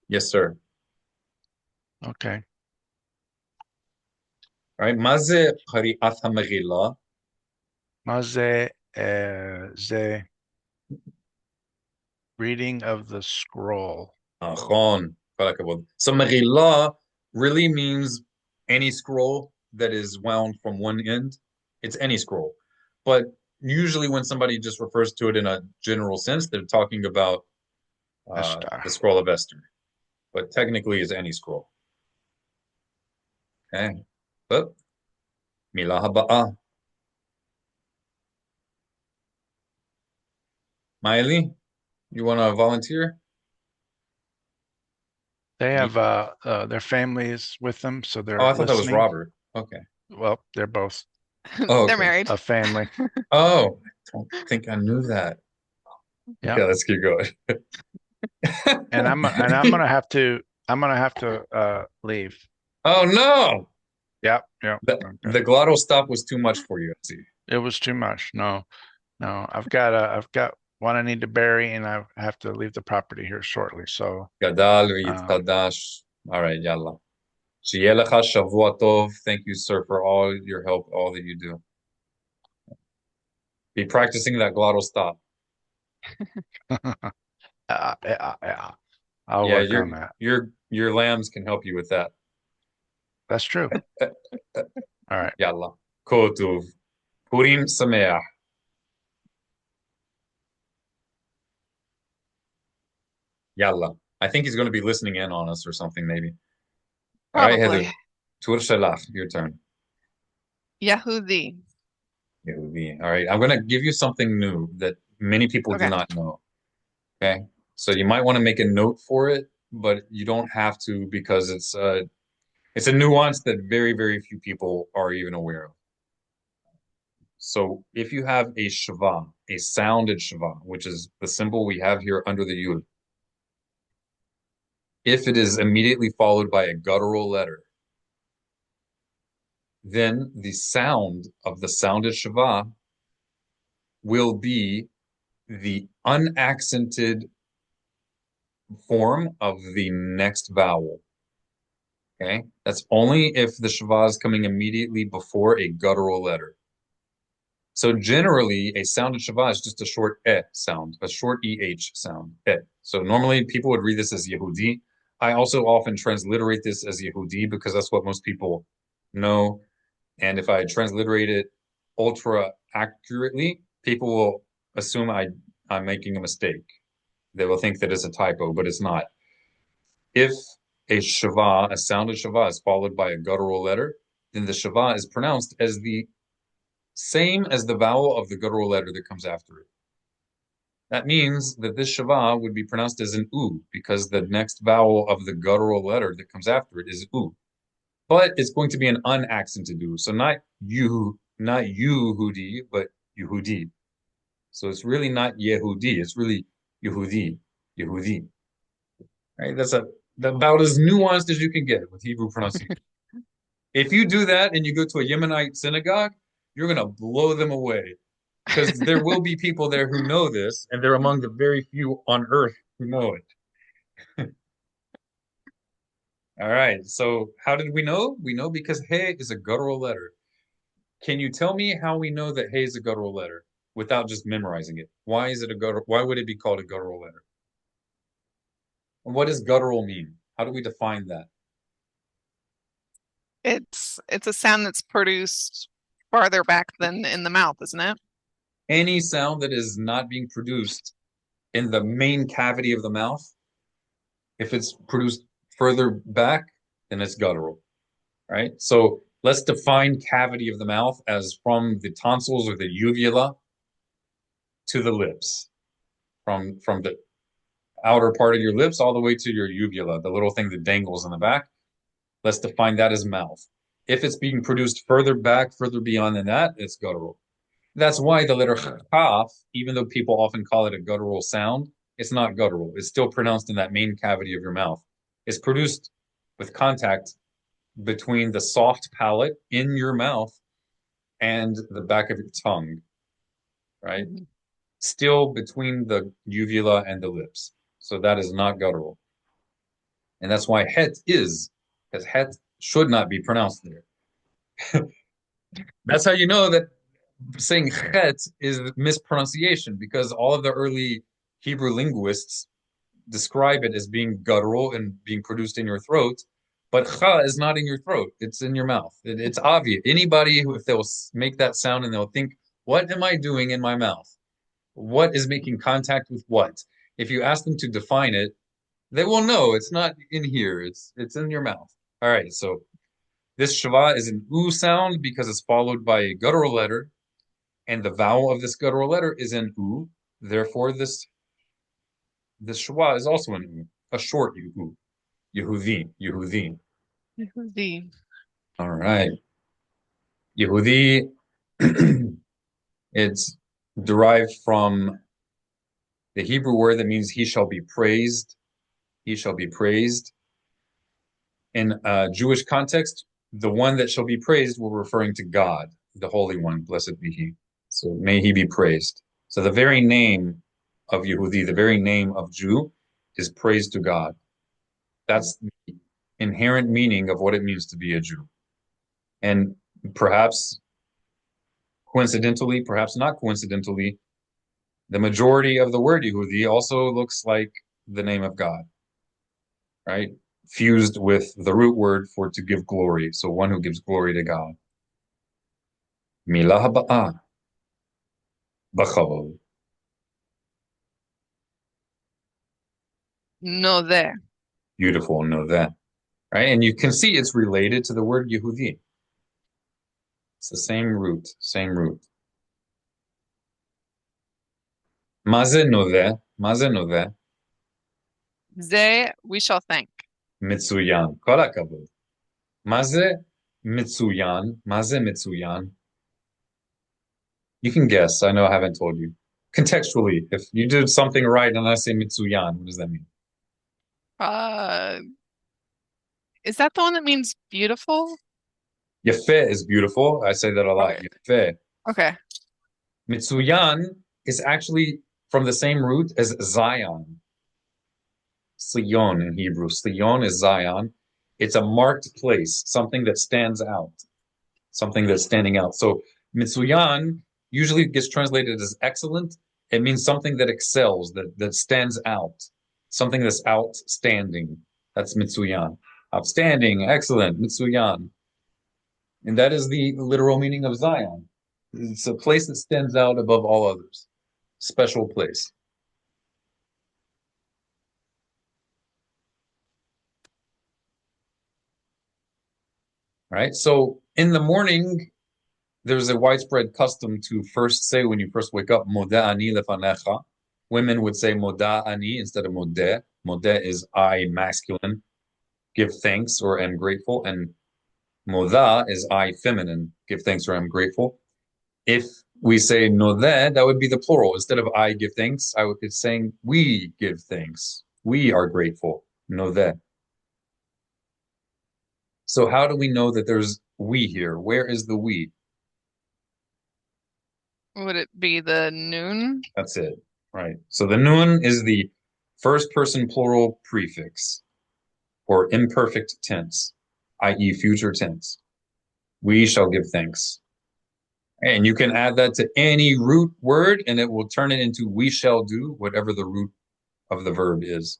[SPEAKER 1] Yes, sir.
[SPEAKER 2] Okay.
[SPEAKER 1] All right. Maze qari'at hamghila.
[SPEAKER 2] Maze ze reading of the scroll.
[SPEAKER 1] Achon. So Megillah really means any scroll that is wound from one end. It's any scroll. But usually when somebody just refers to it in a general sense, they're talking about
[SPEAKER 2] Esther.
[SPEAKER 1] the scroll of Esther. But technically it's any scroll. Okay. But Milah haba'ah. Miley, you want to volunteer?
[SPEAKER 2] They have their families with them, so
[SPEAKER 1] Oh,
[SPEAKER 2] they're
[SPEAKER 1] I thought that was
[SPEAKER 2] listening.
[SPEAKER 1] Robert. Okay.
[SPEAKER 2] Well, they're both
[SPEAKER 1] Oh,
[SPEAKER 3] They're
[SPEAKER 1] okay.
[SPEAKER 3] married.
[SPEAKER 2] a family.
[SPEAKER 1] Oh, I don't think I knew that.
[SPEAKER 2] Yeah.
[SPEAKER 1] Okay, let's keep going.
[SPEAKER 2] And I'm gonna have to leave.
[SPEAKER 1] Oh no!
[SPEAKER 2] Yep.
[SPEAKER 1] The
[SPEAKER 2] Okay.
[SPEAKER 1] glottal stop was too much for you, I see.
[SPEAKER 2] It was too much. No. I've got one I need to bury, and I have to leave the property here shortly. So
[SPEAKER 1] Gadal
[SPEAKER 2] um,
[SPEAKER 1] v'yitkadash. All right, yalla. Shi'eh lecha shavua tov. Thank you, sir, for all your help, all that you do. Be practicing that glottal stop.
[SPEAKER 2] yeah, I'll
[SPEAKER 1] Yeah,
[SPEAKER 2] work on that.
[SPEAKER 1] Your lambs can help you with that.
[SPEAKER 2] That's true. All right.
[SPEAKER 1] Yalla. Kotuv. Purim Sameach. Yalla. I think he's going to be listening in on us or something, maybe. All right, Heather.
[SPEAKER 3] Probably.
[SPEAKER 1] Tur Shalach, your turn.
[SPEAKER 3] Yehudi.
[SPEAKER 1] Yehudi. All right, I'm going to give you something new that many people do
[SPEAKER 3] Okay.
[SPEAKER 1] not know. Okay, so you might want to make a note for it, but you don't have to because it's a nuance that very, very few people are even aware of. So if you have a shava, a sounded shava, which is the symbol we have here under the yud, if it is immediately followed by a guttural letter, then the sound of the sounded shava will be the unaccented form of the next vowel. Okay? That's only if the shava is coming immediately before a guttural letter. So generally, a sounded shava is just a short sound, a short eh sound. So normally people would read this as Yehudi. I also often transliterate this as Yehudi because that's what most people know. And if I transliterate it ultra accurately, people will assume I'm making a mistake. They will think that it's a typo, but it's not. If a shava, a sounded shava, is followed by a guttural letter, then the shava is pronounced as the same as the vowel of the guttural letter that comes after it. That means that this shava would be pronounced as an u because the next vowel of the guttural letter that comes after it is u. But it's going to be an unaccented u. So not Yehudi, but Yehudi. So it's really not Yehudi. It's really Yehudi. Yehudi. Right? That's about as nuanced as you can get with Hebrew pronunciation. If you do that and you go to a Yemenite synagogue, you're going to blow them away because there will be people there who know this, and they're among the very few on earth who know it. All right. So how did we know? We know because hey is a guttural letter. Can you tell me how we know that hey is a guttural letter without just memorizing it? Why is it a guttural? Why would it be called a guttural letter? And what does guttural mean? How do we define that?
[SPEAKER 3] It's a sound that's produced farther back than in the mouth, isn't it?
[SPEAKER 1] Any sound that is not being produced in the main cavity of the mouth, if it's produced further back, then it's guttural, right? So let's define cavity of the mouth as from the tonsils or the uvula to the lips, from the outer part of your lips all the way to your uvula, the little thing that dangles in the back. Let's define that as mouth. If it's being produced further back, further beyond than that, it's guttural. That's why the letter chaf, even though people often call it a guttural sound, it's not guttural. It's still pronounced in that main cavity of your mouth. It's produced with contact between the soft palate in your mouth and the back of your tongue, right? Still between the uvula and the lips. So that is not guttural. And that's why het is, because het should not be pronounced there. That's how you know that saying chet is mispronunciation, because all of the early Hebrew linguists describe it as being guttural and being produced in your throat, but cha is not in your throat; it's in your mouth. It's obvious. Anybody who, if they'll make that sound and they'll think, "What am I doing in my mouth? What is making contact with what?" If you ask them to define it, they will know it's not in here. It's in your mouth. All right, so this shava is an u sound because it's followed by a guttural letter, and the vowel of this guttural letter is an u. Therefore, this shwa is also an u, a short u. Yehudi, Yehudi.
[SPEAKER 3] Yehudi.
[SPEAKER 1] All right, Yehudi. It's derived from the Hebrew word that means he shall be praised. He shall be praised. In Jewish context, the one that shall be praised, we're referring to God, the Holy One, blessed be He. So may He be praised. So the very name of Yehudi, the very name of Jew, is praise to God. That's the inherent meaning of what it means to be a Jew. And perhaps coincidentally, perhaps not coincidentally, the majority of the word Yehudi also looks like the name of God, right? fused with the root word for to give glory. So one who gives glory to God. Milah haba'ah, b'chavod.
[SPEAKER 3] Nodeh.
[SPEAKER 1] Beautiful, know that. Right? And you can see it's related to the word Yehudi. It's the same root, same root. Maze nodeh, maze nodeh,
[SPEAKER 3] Ze, we shall thank.
[SPEAKER 1] mitsuyan, kol hakavod. Maze mitsuyan, maze mitsuyan. You can guess. I know I haven't told you. Contextually, if you did something right and I say mitsuyan, what does that mean?
[SPEAKER 3] Uh, is that the one that means beautiful?
[SPEAKER 1] Yefeh is beautiful. I say that a lot.
[SPEAKER 3] Okay.
[SPEAKER 1] Yefeh.
[SPEAKER 3] Okay.
[SPEAKER 1] Mitsuyan is actually from the same root as Zion. Sion in Hebrew. Sion is Zion. It's a marked place, something that stands out, something that's standing out. So Mitsuyan usually gets translated as excellent. It means something that excels, that stands out, something that's outstanding. That's Mitsuyan. Outstanding, excellent, Mitsuyan. And that is the literal meaning of Zion. It's a place that stands out above all others. Special place. Right? So in the morning, there's a widespread custom to first say when you first wake up, Modeh ani lefanecha. Women would say Moda ani instead of Modeh. Modeh is I masculine, give thanks or am grateful, and Moda is I feminine, give thanks or am grateful. If we say Nodeh, that would be the plural. Instead of I give thanks, it's saying we give thanks. We are grateful. Nodeh. So how do we know that there's we here? Where is the we?
[SPEAKER 3] Would it be the noon?
[SPEAKER 1] That's it. Right. So the nun is the first person plural prefix or imperfect tense, i.e., future tense. We shall give thanks. And you can add that to any root word and it will turn it into we shall do, whatever the root of the verb is.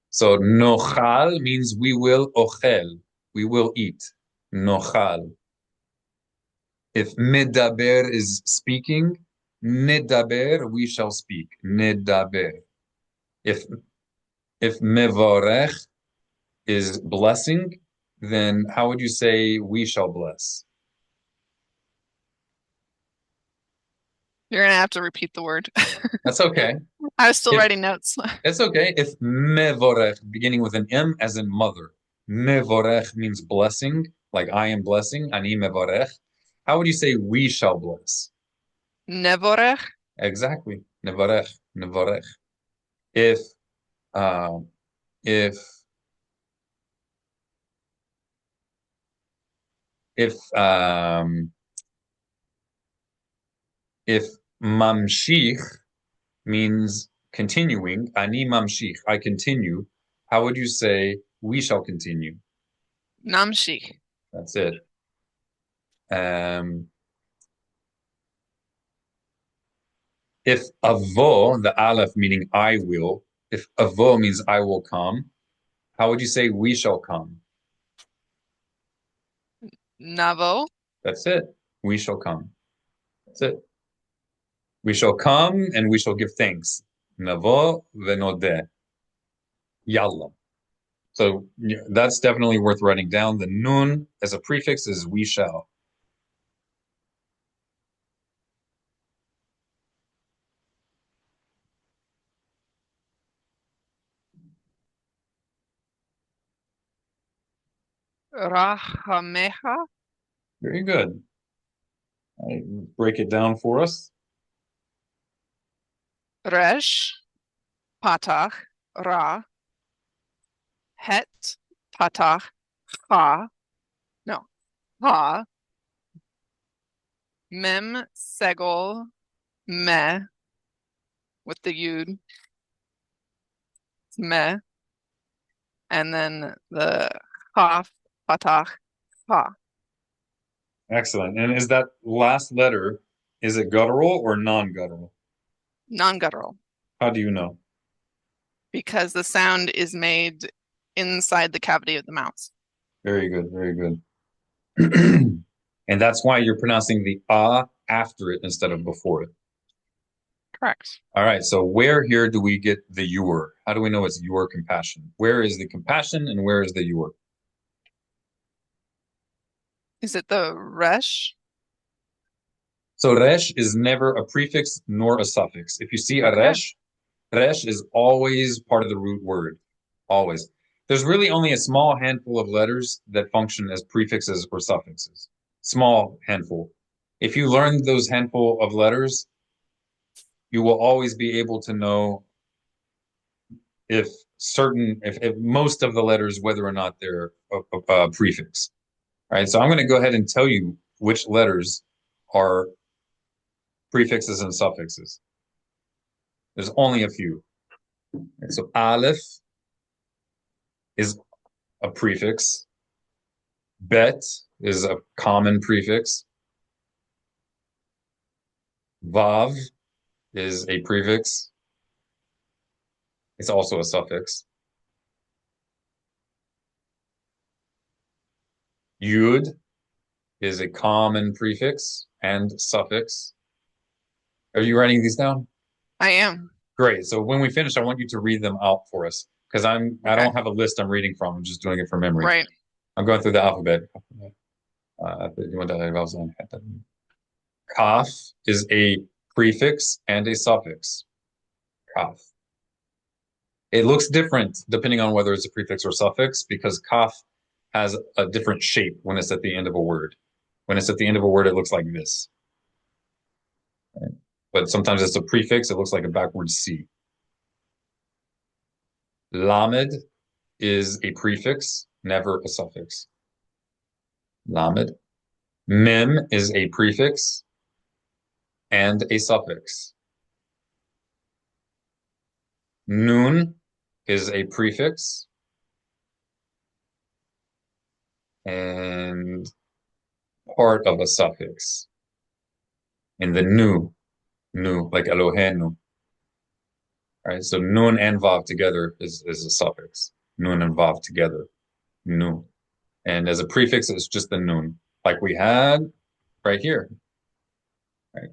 [SPEAKER 1] So nochal means we will ochel, we will eat. Nochal. If medaber is speaking, nedaber, we shall speak. Nedaber. If mevorech is blessing, then how would you say we shall bless?
[SPEAKER 3] You're gonna have to repeat the word.
[SPEAKER 1] That's okay.
[SPEAKER 3] I was still
[SPEAKER 1] If,
[SPEAKER 3] writing notes.
[SPEAKER 1] it's okay. If mevorech, beginning with an M as in mother, mevorech means blessing, like I am blessing, ani mevorech. How would you say we shall bless?
[SPEAKER 3] Nevorech.
[SPEAKER 1] Exactly. Nevorech, nevorech. If uh, if if if mamshich means continuing, ani mamshich, I continue, how would you say we shall continue?
[SPEAKER 3] Namshich.
[SPEAKER 1] That's it. If avo, the aleph meaning I will, if avo means I will come, how would you say we shall come?
[SPEAKER 3] Navo.
[SPEAKER 1] That's it. We shall come. That's it. We shall come and we shall give thanks. Navo venodeh. Yalla. So yeah, that's definitely worth writing down. The nun as a prefix is we shall.
[SPEAKER 3] Rahamecha.
[SPEAKER 1] Very good. Right, break it down for us.
[SPEAKER 3] Resh. Patach. Ra. Het. Patach. Ha. No. Ha. Mem. Segol. Me. With the yud. It's me. And then the chaf. Patach. Ha.
[SPEAKER 1] Excellent. And is that last letter, is it guttural or non-guttural?
[SPEAKER 3] Non-guttural.
[SPEAKER 1] How do you know?
[SPEAKER 3] Because the sound is made inside the cavity of the mouth.
[SPEAKER 1] Very good, very good. And that's why you're pronouncing the after it instead of before it.
[SPEAKER 3] Correct.
[SPEAKER 1] All right, so where here do we get the your? How do we know it's your compassion? Where is the compassion and where is the your?
[SPEAKER 3] Is it the resh?
[SPEAKER 1] So resh is never a prefix nor a suffix. If you see a
[SPEAKER 3] Okay.
[SPEAKER 1] resh is always part of the root word. Always. There's really only a small handful of letters that function as prefixes or suffixes. Small handful. If you learn those handful of letters, you will always be able to know if most of the letters, whether or not they're a prefix. All right, so I'm going to go ahead and tell you which letters are prefixes and suffixes. There's only a few. And so Aleph is a prefix. Bet is a common prefix. Vav is a prefix. It's also a suffix. Yud is a common prefix and suffix. Are you writing these down?
[SPEAKER 3] I am.
[SPEAKER 1] Great. So when we finish, I want you to read them out for us because I don't have a list I'm reading from. I'm just doing it from memory.
[SPEAKER 3] Right.
[SPEAKER 1] I'm going through the alphabet. Kaf is a prefix and a suffix. Kaf. It looks different depending on whether it's a prefix or suffix because kaf has a different shape when it's at the end of a word. When it's at the end of a word, it looks like this. Right? But sometimes it's a prefix, it looks like a backwards C. Lamed is a prefix, never a suffix. Lamed. Mem is a prefix and a suffix. Nun is a prefix and part of a suffix. And the nu, like Elohenu. All right, so nun and vav together is a suffix. Nun and vav together, nu. And as a prefix, it's just the nun, like we had right here. Right.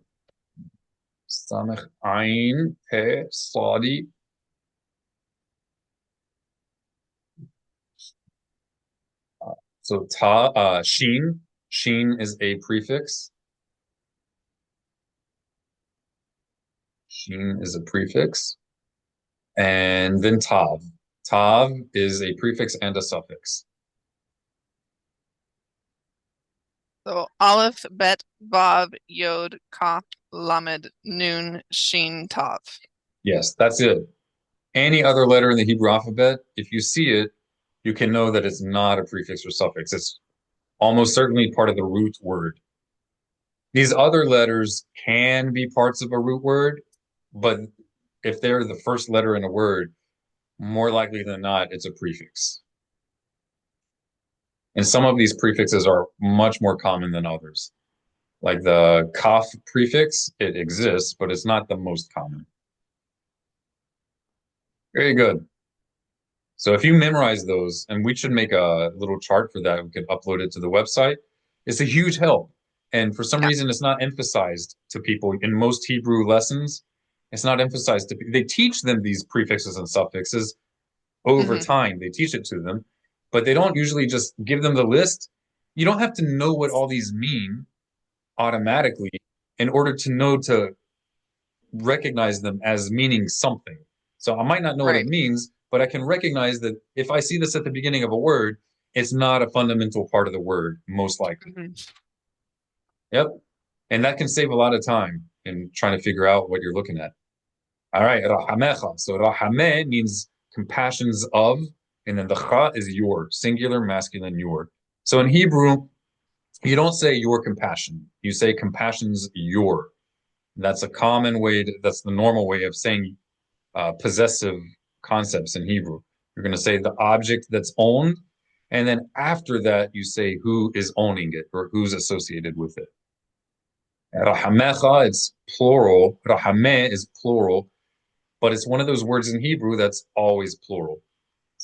[SPEAKER 1] Samech ein pe sadi. So sheen. Sheen is a prefix. Sheen is a prefix. And then tav. Tav is a prefix and a suffix.
[SPEAKER 3] So Aleph, Bet, Vav, Yod, Kaf, Lamed, Nun, Shin, Tav.
[SPEAKER 1] Yes, that's it. Any other letter in the Hebrew alphabet, if you see it, you can know that it's not a prefix or suffix. It's almost certainly part of the root word. These other letters can be parts of a root word, but if they're the first letter in a word, more likely than not, it's a prefix. And some of these prefixes are much more common than others. Like the kaf prefix, it exists, but it's not the most common. Very good. So if you memorize those, and we should make a little chart for that, we could upload it to the website. It's a huge help. And for some reason, it's not emphasized to people in most Hebrew lessons. It's not emphasized to people. They teach them these prefixes and suffixes over time. They teach it to them, but they don't usually just give them the list. You don't have to know what all these mean automatically in order to know to recognize them as meaning something. So I might not know what it means, but I can recognize that if I see this at the beginning of a word, it's not a fundamental part of the word, most likely. Yep. And that can save a lot of time in trying to figure out what you're looking at. All right, rahamecha. So rahameh means compassions of, and then the cha is your, singular, masculine, your. So in Hebrew, you don't say your compassion. You say compassions your. That's a common way, that's the normal way of saying possessive concepts in Hebrew. You're going to say the object that's owned, and then after that, you say who is owning it or who's associated with it. Rahamecha, it's plural. Rahameh is plural, but it's one of those words in Hebrew that's always plural.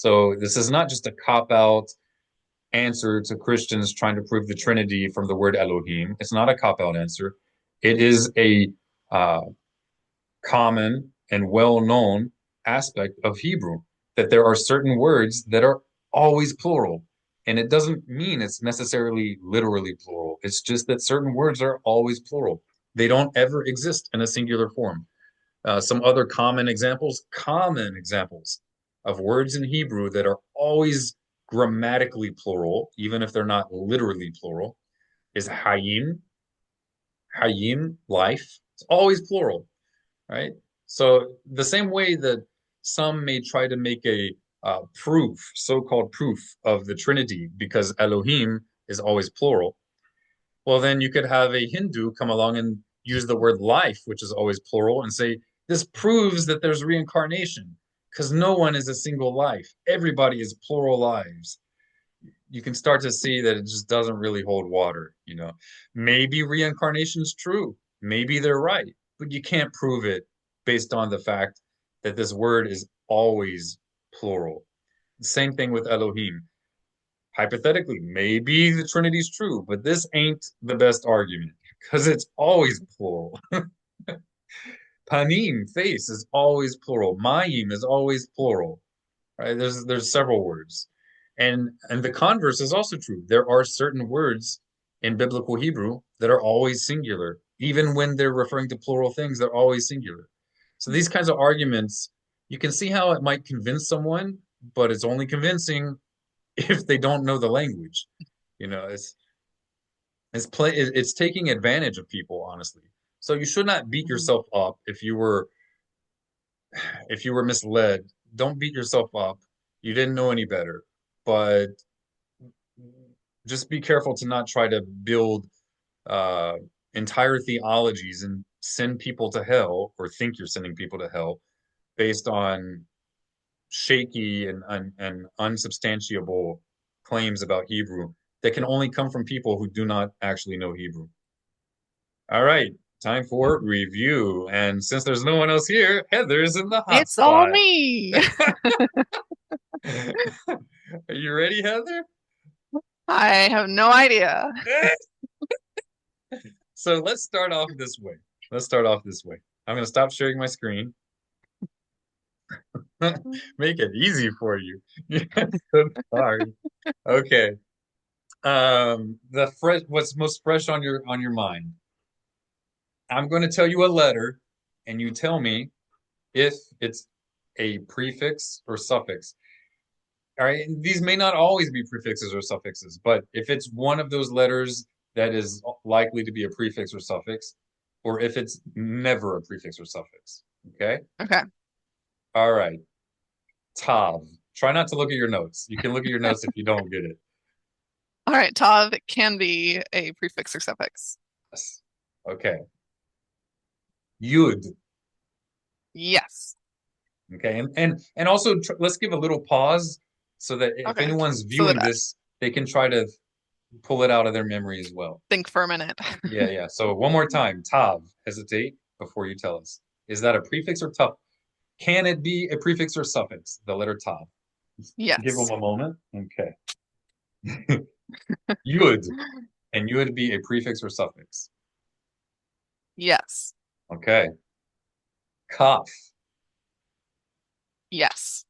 [SPEAKER 1] So this is not just a cop-out answer to Christians trying to prove the Trinity from the word Elohim. It's not a cop-out answer. It is a uh, common and well-known aspect of Hebrew that there are certain words that are always plural. And it doesn't mean it's necessarily literally plural. It's just that certain words are always plural. They don't ever exist in a singular form. Some other common examples of words in Hebrew that are always grammatically plural, even if they're not literally plural, is hayim, life. It's always plural, right? So the same way that some may try to make a proof, so-called proof of the Trinity, because Elohim is always plural, well, then you could have a Hindu come along and use the word life, which is always plural, and say, this proves that there's reincarnation, because no one is a single life. Everybody is plural lives. You can start to see that it just doesn't really hold water, you know. Maybe reincarnation is true. Maybe they're right, but you can't prove it based on the fact that this word is always plural. Same thing with Elohim. Hypothetically, maybe the Trinity's true, but this ain't the best argument because it's always plural. Panim, face, is always plural. Mayim is always plural. Right? There's several words. And the converse is also true. There are certain words in biblical Hebrew that are always singular. Even when they're referring to plural things, they're always singular. So these kinds of arguments, you can see how it might convince someone, but it's only convincing if they don't know the language. You know, it's taking advantage of people, honestly. So you should not beat yourself up if you were misled. Don't beat yourself up. You didn't know any better. But just be careful to not try to build uh, entire theologies and send people to hell or think you're sending people to hell based on shaky and unsubstantiable claims about Hebrew that can only come from people who do not actually know Hebrew. All right, time for review. And since there's no one else here, Heather's in the hot
[SPEAKER 3] It's all
[SPEAKER 1] spot.
[SPEAKER 3] me.
[SPEAKER 1] Are you ready, Heather?
[SPEAKER 3] I have no idea.
[SPEAKER 1] So let's start off this way. I'm going to stop sharing my screen. Make it easy for you. So sorry. Okay. What's most fresh on your mind? I'm going to tell you a letter, and you tell me if it's a prefix or suffix. All right, these may not always be prefixes or suffixes, but if it's one of those letters that is likely to be a prefix or suffix, or if it's never a prefix or suffix. Okay?
[SPEAKER 3] Okay.
[SPEAKER 1] All right. Tav. Try not to look at your notes. You can look at your notes if you don't get it.
[SPEAKER 3] All right. Tav can be a prefix or suffix.
[SPEAKER 1] Yes. Okay. Yud.
[SPEAKER 3] Yes.
[SPEAKER 1] Okay. And also let's give a little pause so that if
[SPEAKER 3] Okay.
[SPEAKER 1] anyone's
[SPEAKER 3] So
[SPEAKER 1] viewing
[SPEAKER 3] that I
[SPEAKER 1] this, they can try to pull it out of their memory as well.
[SPEAKER 3] think for a minute.
[SPEAKER 1] Yeah. So one more time. Tav. Hesitate before you tell us. Is that a prefix or tough? Can it be a prefix or suffix? The letter tav. Give them
[SPEAKER 3] Yes.
[SPEAKER 1] a moment. Okay. Yud. And you would be a prefix or suffix.
[SPEAKER 3] Yes.
[SPEAKER 1] Okay. Kaf.
[SPEAKER 3] Yes.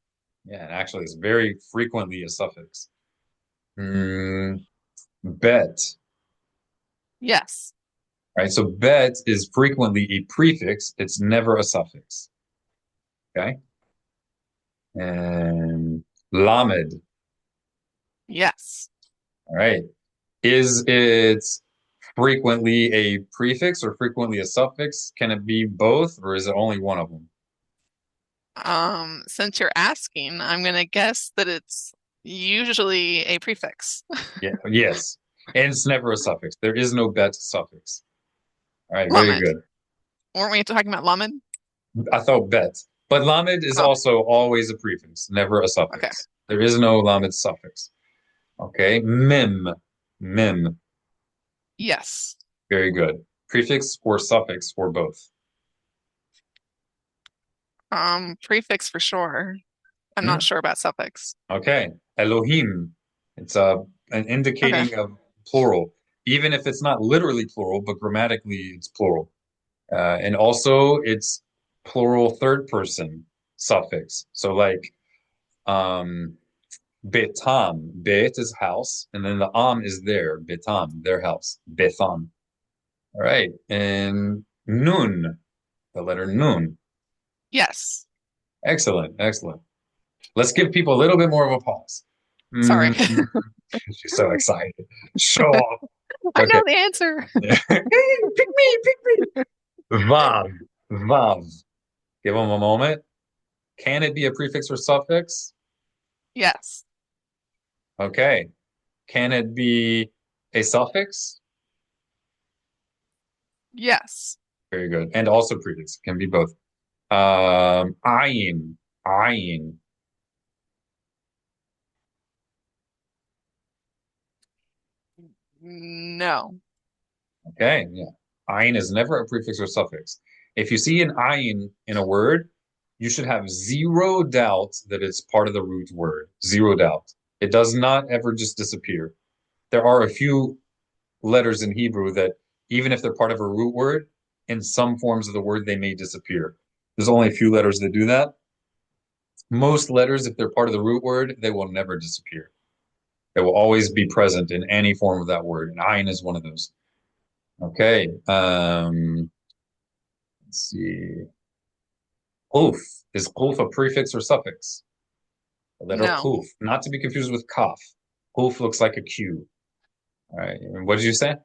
[SPEAKER 1] Yeah, and actually it's very frequently a suffix. Bet.
[SPEAKER 3] Yes.
[SPEAKER 1] Right? So bet is frequently a prefix. It's never a suffix. Okay. And lamed.
[SPEAKER 3] Yes.
[SPEAKER 1] All right. Is it frequently a prefix or frequently a suffix? Can it be both, or is it only one of them?
[SPEAKER 3] Since you're asking, I'm gonna guess that it's usually a prefix.
[SPEAKER 1] Yeah, yes. And it's never a suffix. There is no bet suffix. All right, very
[SPEAKER 3] Lamed.
[SPEAKER 1] good.
[SPEAKER 3] Weren't we talking about lamed?
[SPEAKER 1] I thought bet. But lamed is
[SPEAKER 3] Oh,
[SPEAKER 1] also always a prefix, never a
[SPEAKER 3] okay.
[SPEAKER 1] suffix. There is no lamed suffix. Okay, mim. Mim.
[SPEAKER 3] Yes.
[SPEAKER 1] Very good. Prefix or suffix or both?
[SPEAKER 3] Prefix for sure. I'm not sure about suffix.
[SPEAKER 1] Okay. Elohim. It's an indicating of plural, even if it's not literally plural, but grammatically it's plural. And also it's plural third person suffix. So like betam, bet is house, and then the am is there, betam, their house, betham. All right. And nun, the letter nun.
[SPEAKER 3] Yes.
[SPEAKER 1] Excellent, excellent. Let's give people a little bit more of a pause.
[SPEAKER 3] Sorry.
[SPEAKER 1] She's so excited. Sure.
[SPEAKER 3] I
[SPEAKER 1] Okay.
[SPEAKER 3] know the answer.
[SPEAKER 1] Pick me, pick me. Vav, vav. Give them a moment. Can it be a prefix or suffix?
[SPEAKER 3] Yes.
[SPEAKER 1] Okay. Can it be a suffix?
[SPEAKER 3] Yes.
[SPEAKER 1] Very good. And also prefix. Can be both. Ayin, ayin.
[SPEAKER 3] No.
[SPEAKER 1] Okay, yeah. Ayin is never a prefix or suffix. If you see an ayin in a word, you should have zero doubt that it's part of the root word. Zero doubt. It does not ever just disappear. There are a few letters in Hebrew that, even if they're part of a root word, in some forms of the word, they may disappear. There's only a few letters that do that. Most letters, if they're part of the root word, they will never disappear. They will always be present in any form of that word. And ayin is one of those. Okay. Let's see. Quf. Is quf a prefix or suffix? The letter
[SPEAKER 3] No.
[SPEAKER 1] quf, not to be confused with kaf. Quf looks like a Q. All right. And what did you say?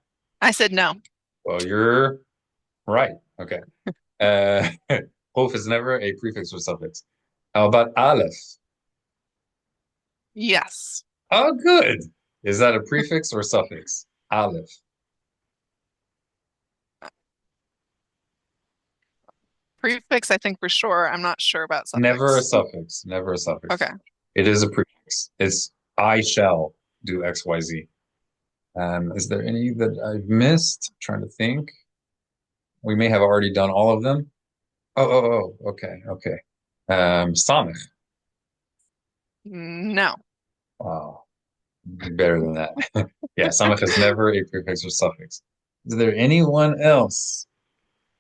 [SPEAKER 3] I said no.
[SPEAKER 1] Well, you're right. Okay. Quf is never a prefix or suffix. How about aleph?
[SPEAKER 3] Yes.
[SPEAKER 1] Oh, good. Is that a prefix or suffix? Aleph.
[SPEAKER 3] Prefix, I think for sure. I'm not sure about suffix.
[SPEAKER 1] Never a suffix. Never a suffix.
[SPEAKER 3] Okay.
[SPEAKER 1] It is a prefix. It's I shall do X, Y, Z. Is there any that I've missed? I'm trying to think. We may have already done all of them. Okay, okay. Samech.
[SPEAKER 3] No.
[SPEAKER 1] Wow, better than that. Yeah, samech is never a prefix or suffix. Is there anyone else?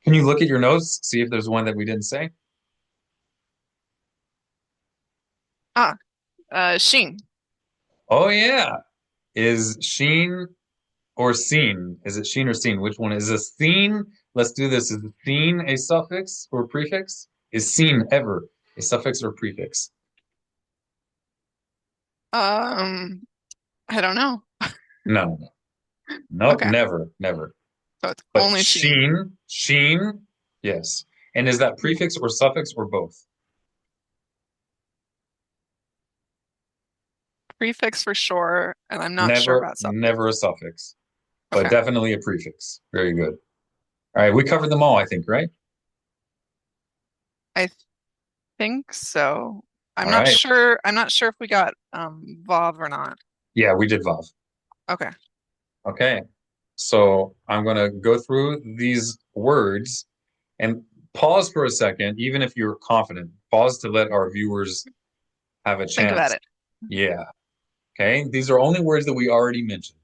[SPEAKER 1] Can you look at your notes, see if there's one that we didn't say?
[SPEAKER 3] Sheen.
[SPEAKER 1] Oh yeah. Is sheen or seen? Is it sheen or seen? Which one is a seen? Let's do this. Is seen a suffix or prefix? Is seen ever a suffix or prefix?
[SPEAKER 3] I don't know.
[SPEAKER 1] No. Nope,
[SPEAKER 3] Okay.
[SPEAKER 1] never, never.
[SPEAKER 3] So it's
[SPEAKER 1] But
[SPEAKER 3] only sheen.
[SPEAKER 1] sheen, yes. And is that prefix or suffix or both?
[SPEAKER 3] Prefix for sure, and I'm not sure
[SPEAKER 1] Never,
[SPEAKER 3] about suffix.
[SPEAKER 1] never a suffix, but
[SPEAKER 3] Okay.
[SPEAKER 1] definitely a prefix. Very good. All right, we covered them all, I think, right?
[SPEAKER 3] I think so. I'm
[SPEAKER 1] All
[SPEAKER 3] not
[SPEAKER 1] right.
[SPEAKER 3] sure. I'm not sure if we got Vav or not.
[SPEAKER 1] Yeah, we did Vav.
[SPEAKER 3] Okay.
[SPEAKER 1] Okay. So I'm going to go through these words and pause for a second, even if you're confident. Pause to let our viewers have a
[SPEAKER 3] Think about
[SPEAKER 1] chance.
[SPEAKER 3] it.
[SPEAKER 1] Yeah. Okay. These are only words that we already mentioned.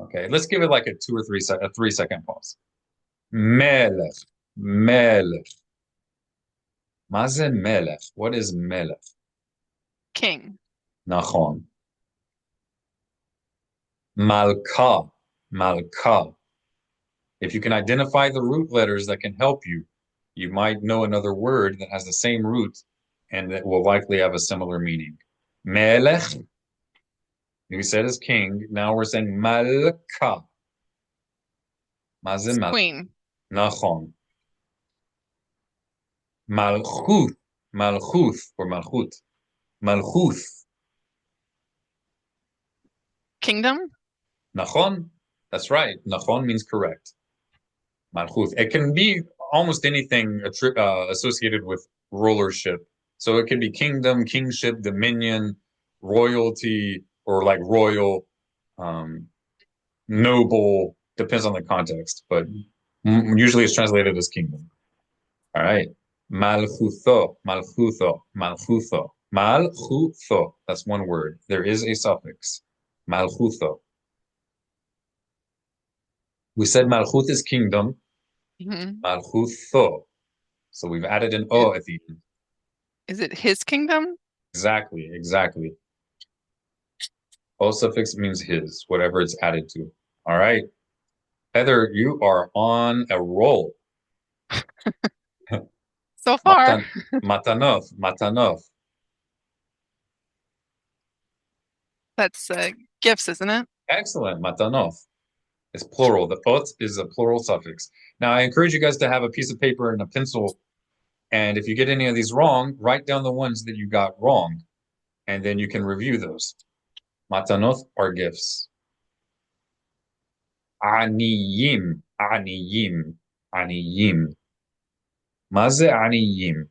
[SPEAKER 1] Okay. Let's give it like a 3 second pause. Melech. Melech. Maze melech. What is melech?
[SPEAKER 3] King.
[SPEAKER 1] Nachon. Malka. Malka. If you can identify the root letters that can help you, you might know another word that has the same root and that will likely have a similar meaning. Melech, we said is king. Now we're saying malka. Maze malka.
[SPEAKER 3] Queen.
[SPEAKER 1] Nachon. Malchuth. Malchuth or malchut. Malchuth.
[SPEAKER 3] Kingdom.
[SPEAKER 1] Nachon. That's right. Nachon means correct. Malchuth. It can be almost anything associated with rulership. So it can be kingdom, kingship, dominion, royalty, or like royal, noble, depends on the context, but usually it's translated as kingdom. All right. Malchutho, malchutho, malchutho. Malchutho. That's one word. There is a suffix. Malchutho. We said Malchut is kingdom.
[SPEAKER 3] Mhm.
[SPEAKER 1] Malchutho. So we've added an O at the end.
[SPEAKER 3] Is it his kingdom?
[SPEAKER 1] Exactly, exactly. O suffix means his, whatever it's added to. All right. Heather, you are on a roll.
[SPEAKER 3] So far.
[SPEAKER 1] Matanoth, matanoth.
[SPEAKER 3] That's gifts, isn't it?
[SPEAKER 1] Excellent, matanoth. It's plural. The ot is a plural suffix. Now, I encourage you guys to have a piece of paper and a pencil. And if you get any of these wrong, write down the ones that you got wrong. And then you can review those. Matanoth are gifts. Aniyim, aniyim, aniyim. Maze aniyim.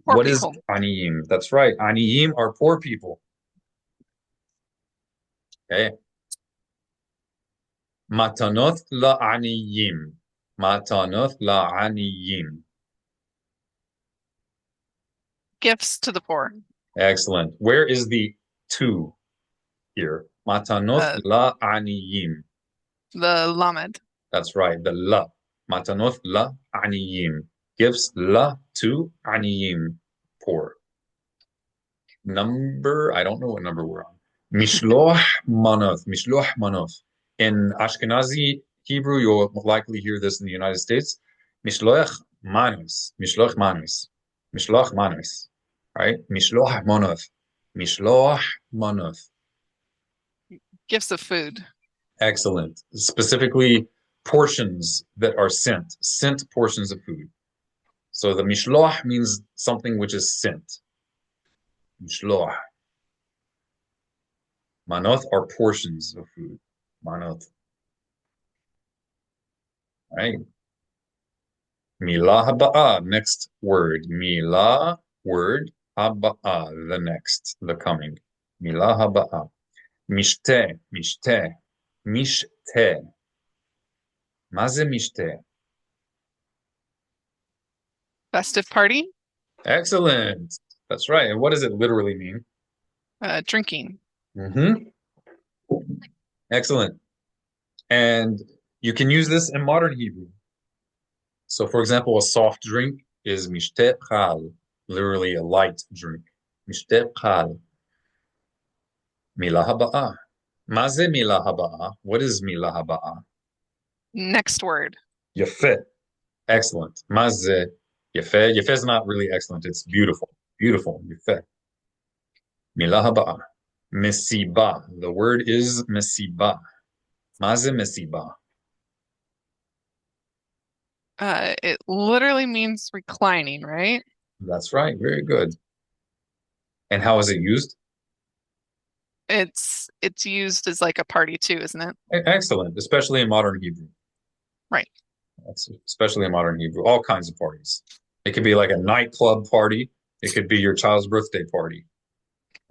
[SPEAKER 3] Poor
[SPEAKER 1] What is
[SPEAKER 3] people.
[SPEAKER 1] aniyim? That's right. Aniyim are poor people. Okay. Matanoth la'aniyim. Matanoth la'aniyim.
[SPEAKER 3] Gifts to the poor.
[SPEAKER 1] Excellent. Where is the to here? Matanoth
[SPEAKER 3] Uh,
[SPEAKER 1] la'aniyim.
[SPEAKER 3] the lamed.
[SPEAKER 1] That's right. The la. Matanoth la'aniyim. Gifts la to aniyim. Poor. Number, I don't know what number we're on. Mishloach manoth. Mishloach manoth. In Ashkenazi Hebrew, you'll likely hear this in the United States. Mishloach manos. Mishloach manos. Mishloach manos. Right? Mishloach manoth. Mishloach manoth.
[SPEAKER 3] Gifts of food.
[SPEAKER 1] Excellent. Specifically, portions that are sent portions of food. So the mishloach means something which is sent. Mishloach. Manoth are portions of food. Manoth. Right. Milah haba'ah, next word. Milah, word. Haba'ah, the next, the coming. Milah haba'ah. Mishte, mishte, mishte. Maze mishte.
[SPEAKER 3] Festive party.
[SPEAKER 1] Excellent. That's right. And what does it literally mean?
[SPEAKER 3] Drinking.
[SPEAKER 1] Mm-hmm. Excellent. And you can use this in modern Hebrew. So, for example, a soft drink is mishte chal, literally a light drink. Mishte chal. Milah haba'ah. Maze milah haba'ah. What is milah haba'ah?
[SPEAKER 3] Next word.
[SPEAKER 1] Yefeh. Excellent. Maze yefeh. Yefeh is not really excellent. It's beautiful. Beautiful. Yefeh. Milah haba'ah. Mesiba. The word is mesiba. Maze mesiba.
[SPEAKER 3] It literally means reclining, right?
[SPEAKER 1] That's right. Very good. And how is it used?
[SPEAKER 3] It's used as like a party too, isn't it?
[SPEAKER 1] Excellent, especially in modern Hebrew.
[SPEAKER 3] Right.
[SPEAKER 1] Especially in modern Hebrew, all kinds of parties. It could be like a nightclub party. It could be your child's birthday party.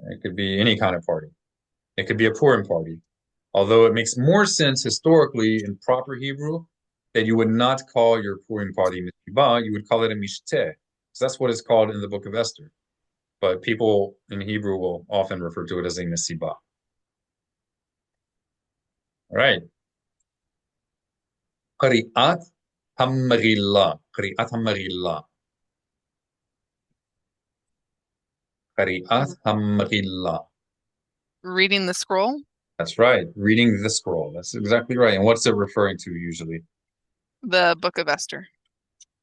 [SPEAKER 1] It could be any kind of party. It could be a Purim party. Although it makes more sense historically in proper Hebrew that you would not call your Purim party mishibah, you would call it a mishteh. So that's what it's called in the book of Esther. But people in Hebrew will often refer to it as a misibah. All right. Qari'at hamagillah. Qari'at hamagillah. Qari'at hamagillah.
[SPEAKER 3] Reading the scroll.
[SPEAKER 1] That's right. Reading the scroll. That's exactly right. And what's it referring to usually?
[SPEAKER 3] The book of Esther.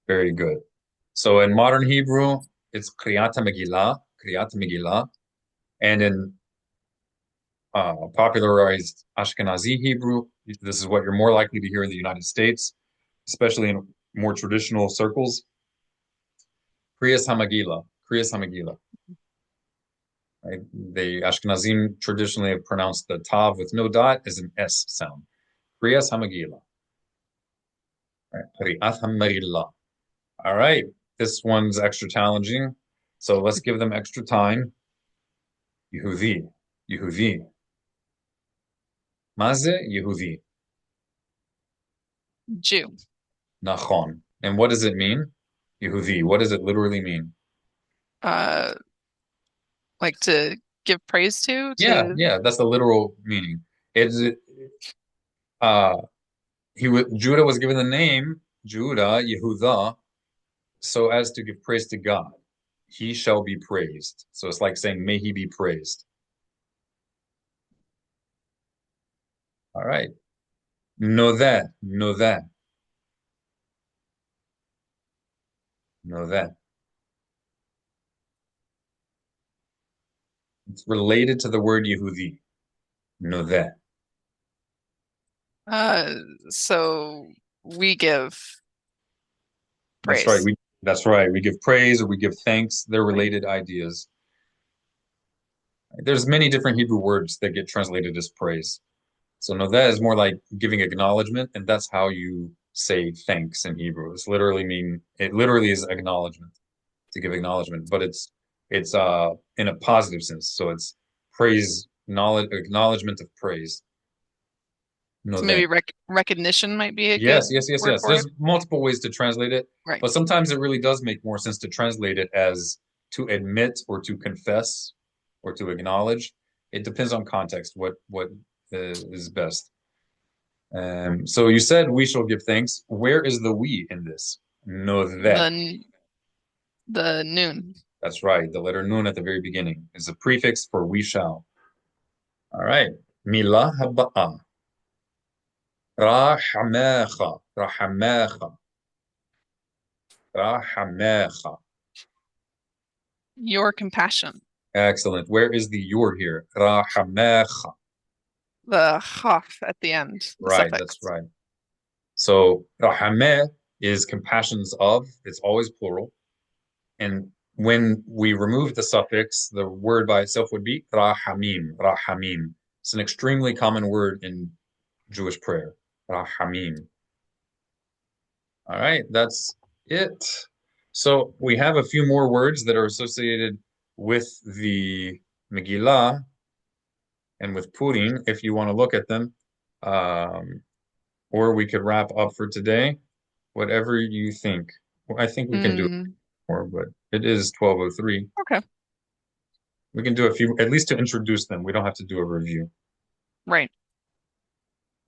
[SPEAKER 1] Very good. So in modern Hebrew, it's Kriyat Megillah, Kriyat Megillah. And in popularized Ashkenazi Hebrew, this is what you're more likely to hear in the United States, especially in more traditional circles. Kriyas HaMegillah, Kriyas HaMegillah. Right? The Ashkenazim traditionally have pronounced the tav with no dot as an S sound. Kriyas HaMegillah. Kriyat HaMegillah. All right, this one's extra challenging, so let's give them extra time. Yehudi, Yehudi. Maze Yehudi.
[SPEAKER 3] Jew.
[SPEAKER 1] Nachon. And what does it mean? Yehudi. What does it literally mean?
[SPEAKER 3] Uh, Like to give praise to?
[SPEAKER 1] Yeah, that's the literal meaning. It's uh Judah was given the name Judah, Yehudah, so as to give praise to God. He shall be praised. So it's like saying, may he be praised. All right. Know that, know that, know that. It's related to the word Yehudi. Know that.
[SPEAKER 3] Uh, so we give
[SPEAKER 1] That's right.
[SPEAKER 3] praise.
[SPEAKER 1] That's right. We give praise or we give thanks. They're
[SPEAKER 3] Right.
[SPEAKER 1] related ideas. There's many different Hebrew words that get translated as praise. So no, that is more like giving acknowledgement, and that's how you say thanks in Hebrew. It literally is acknowledgement, to give acknowledgement, but it's in a positive sense. So it's praise, knowledge, acknowledgement of praise. No,
[SPEAKER 3] So
[SPEAKER 1] that.
[SPEAKER 3] maybe recognition might be a good
[SPEAKER 1] Yes.
[SPEAKER 3] word for
[SPEAKER 1] There's
[SPEAKER 3] it.
[SPEAKER 1] multiple ways to translate it,
[SPEAKER 3] Right.
[SPEAKER 1] but sometimes it really does make more sense to translate it as to admit or to confess or to acknowledge. It depends on context, what is best. So you said we shall give thanks. Where is the we in this? Know that.
[SPEAKER 3] The noon.
[SPEAKER 1] That's right. The letter nun at the very beginning is a prefix for we shall. All right. Milah haba'ah. Rahamecha. Rahamecha. Rahamecha.
[SPEAKER 3] Your compassion.
[SPEAKER 1] Excellent. Where is the your here? Rahamecha.
[SPEAKER 3] The chaf at the end, the
[SPEAKER 1] Right, that's
[SPEAKER 3] suffix.
[SPEAKER 1] right. So rahameh is compassions of. It's always plural. And when we remove the suffix, the word by itself would be rahamim. Rahamim. It's an extremely common word in Jewish prayer. Rahamim. All right, that's it. So we have a few more words that are associated with the Megillah and with Purim, if you want to look at them. Or we could wrap up for today, whatever you think. Well, I think we can do it
[SPEAKER 3] Mm,
[SPEAKER 1] more, but it is 12:03.
[SPEAKER 3] okay.
[SPEAKER 1] We can do a few, at least to introduce them. We don't have to do a review.
[SPEAKER 3] Right.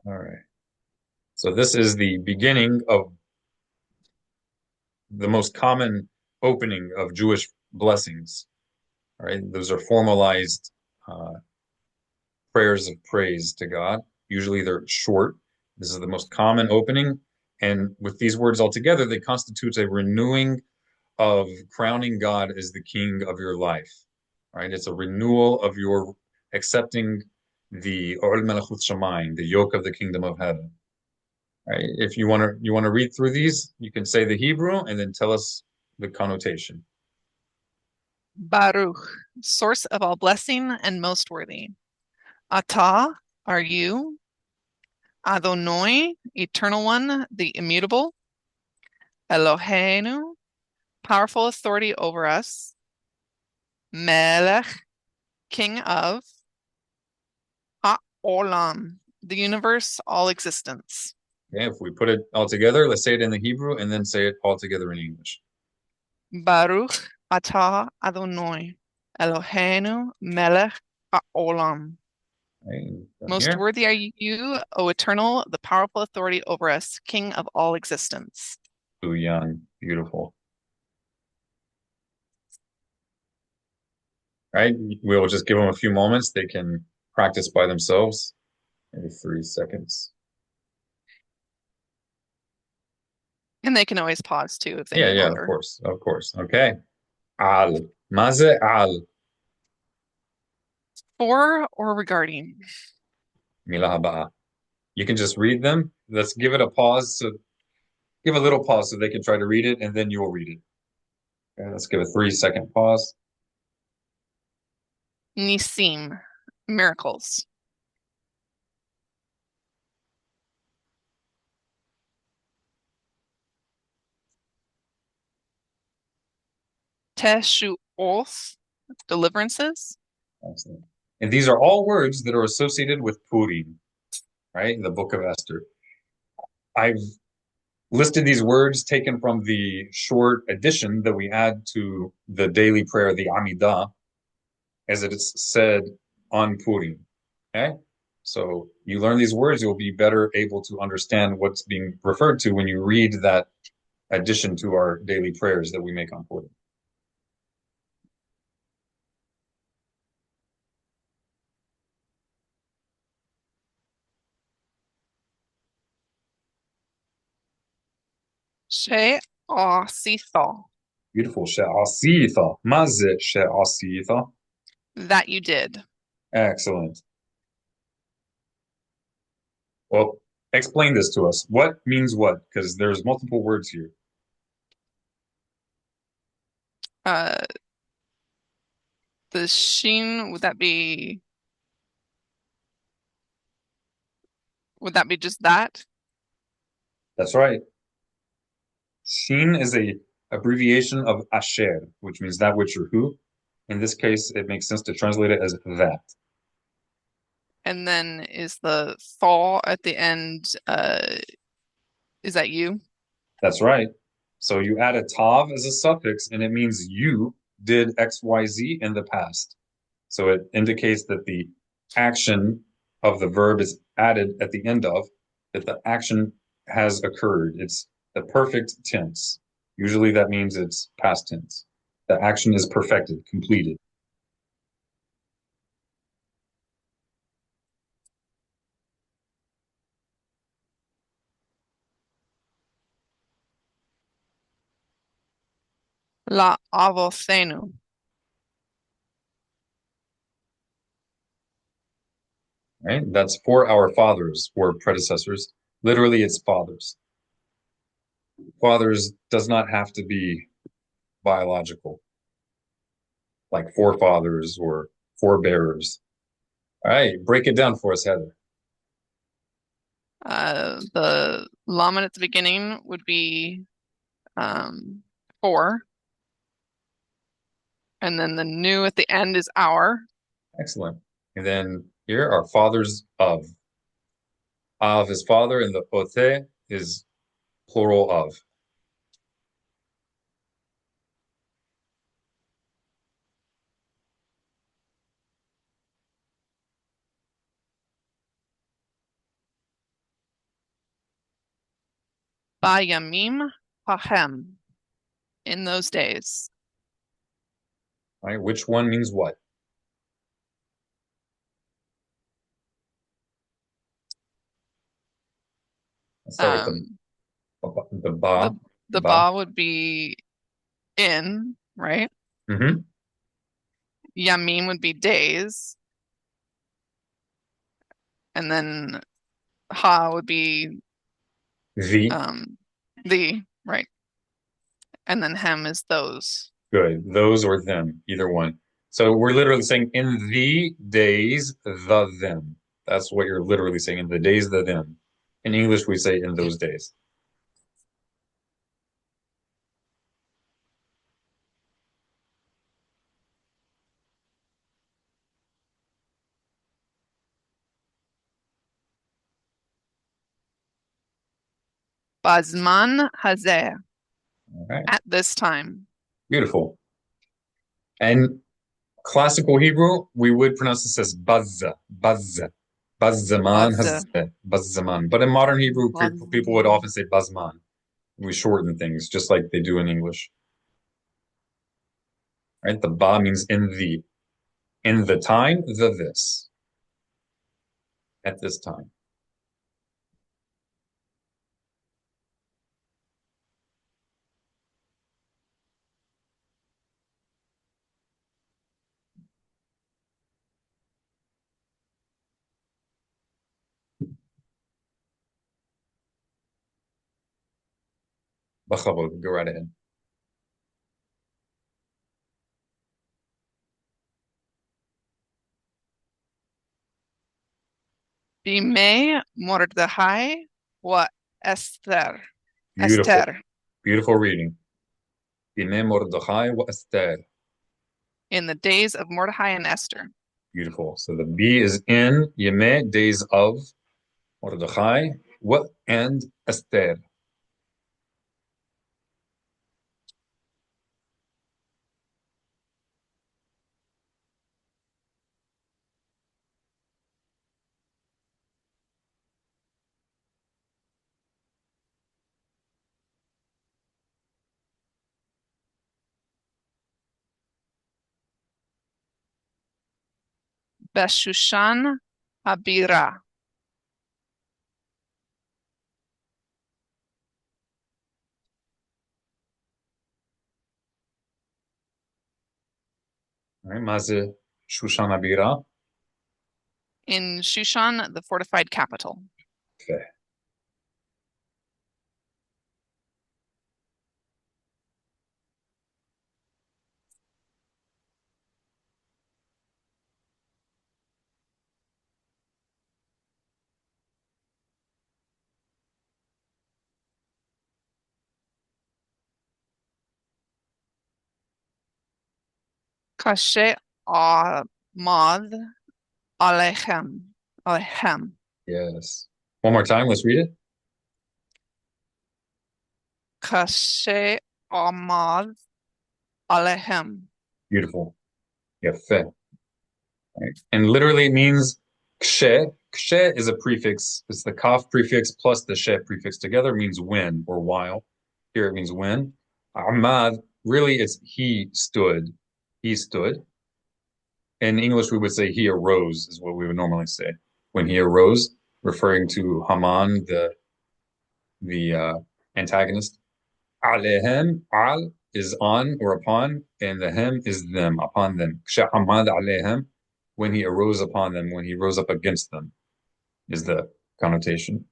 [SPEAKER 1] All right. So this is the beginning of the most common opening of Jewish blessings. All right. Those are formalized uh, prayers of praise to God. Usually they're short. This is the most common opening. And with these words all together, they constitute a renewing of crowning God as the king of your life. Right? It's a renewal of your accepting the Ol Melechut Shamayim, the yoke of the kingdom of heaven. Right? If you want to read through these, you can say the Hebrew and then tell us the connotation.
[SPEAKER 3] Baruch, source of all blessing and most worthy. Atah, are you? Adonai, eternal one, the immutable. Eloheinu, powerful authority over us. Melech, king of. Ha'olam, the universe, all existence.
[SPEAKER 1] Okay, if we put it all together, let's say it in the Hebrew and then say it all together in English.
[SPEAKER 3] Baruch atah Adonai, Eloheinu melech ha'olam.
[SPEAKER 1] Right,
[SPEAKER 3] Most
[SPEAKER 1] here.
[SPEAKER 3] worthy are you, O eternal, the powerful authority over us, King of all existence.
[SPEAKER 1] Too young, beautiful. Right, we'll just give them a few moments. They can practice by themselves. Maybe 3 seconds.
[SPEAKER 3] And they can always pause too if they
[SPEAKER 1] Yeah,
[SPEAKER 3] need
[SPEAKER 1] yeah,
[SPEAKER 3] longer.
[SPEAKER 1] of course. Okay. Al. Maze al.
[SPEAKER 3] For or regarding.
[SPEAKER 1] Milah haba. You can just read them. Let's give it a pause. So give a little pause so they can try to read it, and then you'll read it. Okay, let's give a 3 second pause.
[SPEAKER 3] Nisim, miracles. Teshuos, deliverances.
[SPEAKER 1] Excellent. And these are all words that are associated with Purim, right? The book of Esther. I've listed these words taken from the short addition that we add to the daily prayer, the Amidah. as it is said on Purim. Okay? So you learn these words, you'll be better able to understand what's being referred to when you read that addition to our daily prayers that we make on Purim.
[SPEAKER 3] she'asitha,
[SPEAKER 1] Beautiful. She'asitha. Ma ze she'asitha?
[SPEAKER 3] that you did.
[SPEAKER 1] Excellent. Well, explain this to us. What means what? Because there's multiple words here.
[SPEAKER 3] Uh, the sheen, would that be just that?
[SPEAKER 1] That's right. Shin is a abbreviation of asher, which means that which or who. In this case, it makes sense to translate it as that.
[SPEAKER 3] And then is the thaw at the end, is that you?
[SPEAKER 1] That's right. So you add a tav as a suffix, and it means you did X, Y, Z in the past. So it indicates that the action of the verb is added at the end of, that the action has occurred. It's the perfect tense. Usually that means it's past tense. The action is perfected, completed.
[SPEAKER 3] La avothenu.
[SPEAKER 1] Right? That's for our fathers or predecessors. Literally, it's fathers. Fathers does not have to be biological, like forefathers or forebearers. All right, break it down for us, Heather.
[SPEAKER 3] The lamed at the beginning would be for, and then the new at the end is our.
[SPEAKER 1] Excellent. And then here are fathers of. Av is father, and the ote is plural of.
[SPEAKER 3] Bayamim pahem, in those days.
[SPEAKER 1] All right, which one means what? Let's start with
[SPEAKER 3] Um,
[SPEAKER 1] the ba.
[SPEAKER 3] the ba would be in, right?
[SPEAKER 1] Mm-hmm.
[SPEAKER 3] Yamim would be days. And then ha would be the, right? And then hem is those.
[SPEAKER 1] Good. Those or them, either one. So we're literally saying in the days, the them. That's what you're literally saying. In the days, the them. In English, we say in those days.
[SPEAKER 3] Bazman hazeh,
[SPEAKER 1] All right.
[SPEAKER 3] at this time.
[SPEAKER 1] Beautiful. And classical Hebrew, we would pronounce this as bazza, bazza, bazzaman,
[SPEAKER 3] Bazeh.
[SPEAKER 1] bazzaman. But in modern Hebrew, people would often say bazman. We shorten things just like they do in English. Right? The ba means in the time, the this. At this time. Bachavod, go right ahead.
[SPEAKER 3] Bimei Mordechai wa Esther.
[SPEAKER 1] Beautiful.
[SPEAKER 3] Esther.
[SPEAKER 1] Beautiful reading. Bine Mordechai wa Esther.
[SPEAKER 3] In the days of Mordechai and Esther.
[SPEAKER 1] Beautiful. So the B is in Yeme, days of Mordechai, wa and Esther.
[SPEAKER 3] Beshushan Habira.
[SPEAKER 1] All right, Maze Shushan Abira.
[SPEAKER 3] In Shushan, the fortified capital.
[SPEAKER 1] Okay.
[SPEAKER 3] Kashe Ahmad Alechem. Alechem.
[SPEAKER 1] Yes. One more time, let's read it.
[SPEAKER 3] Kashe Ahmad Alechem.
[SPEAKER 1] Beautiful. Yafe. Right. And literally it means kshe. Kshe is a prefix. It's the kaf prefix plus the she prefix together means when or while. Here it means when. Ahmad, really it's he stood. He stood. In English, we would say he arose, is what we would normally say. When he arose, referring to Haman, the antagonist. Alehem, al is on or upon, and the hem is them, upon them. Hamad alehem, when he arose upon them, when he rose up against them, is the connotation.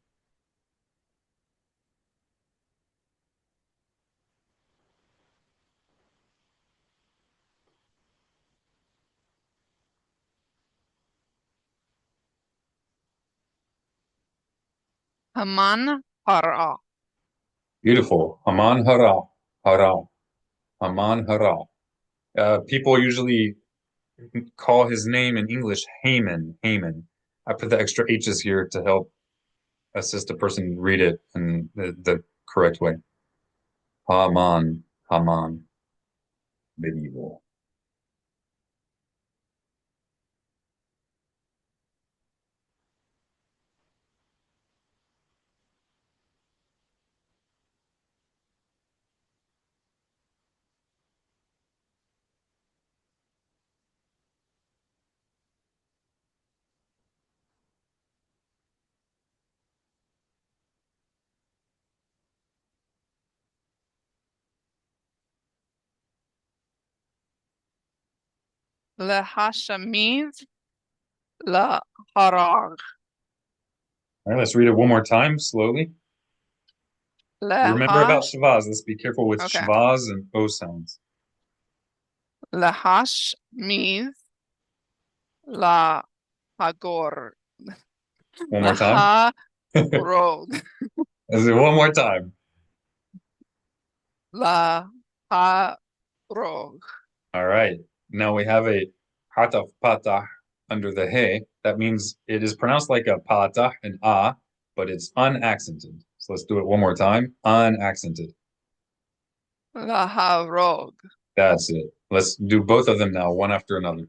[SPEAKER 3] Haman Hara.
[SPEAKER 1] Beautiful. Haman hara, hara, Haman hara. People usually call his name in English Haman, Haman. I put the extra H's here to help assist a person read it in the correct way. Haman, Haman, medieval.
[SPEAKER 3] Lehashamiz Laharag.
[SPEAKER 1] All right, let's read it one more time slowly. Remember about
[SPEAKER 3] Lehash.
[SPEAKER 1] Shavaz. Let's be careful with
[SPEAKER 3] Okay.
[SPEAKER 1] Shavaz and O sounds.
[SPEAKER 3] Lehashmiz Lahagor.
[SPEAKER 1] One more time.
[SPEAKER 3] Laharog.
[SPEAKER 1] Let's do it one more time.
[SPEAKER 3] Laharog.
[SPEAKER 1] All right. Now we have a hataf patah under the he. That means it is pronounced like a patah, an ah, but it's unaccented. So let's do it one more time. Unaccented.
[SPEAKER 3] Laharog.
[SPEAKER 1] That's it. Let's do both of them now, one after another.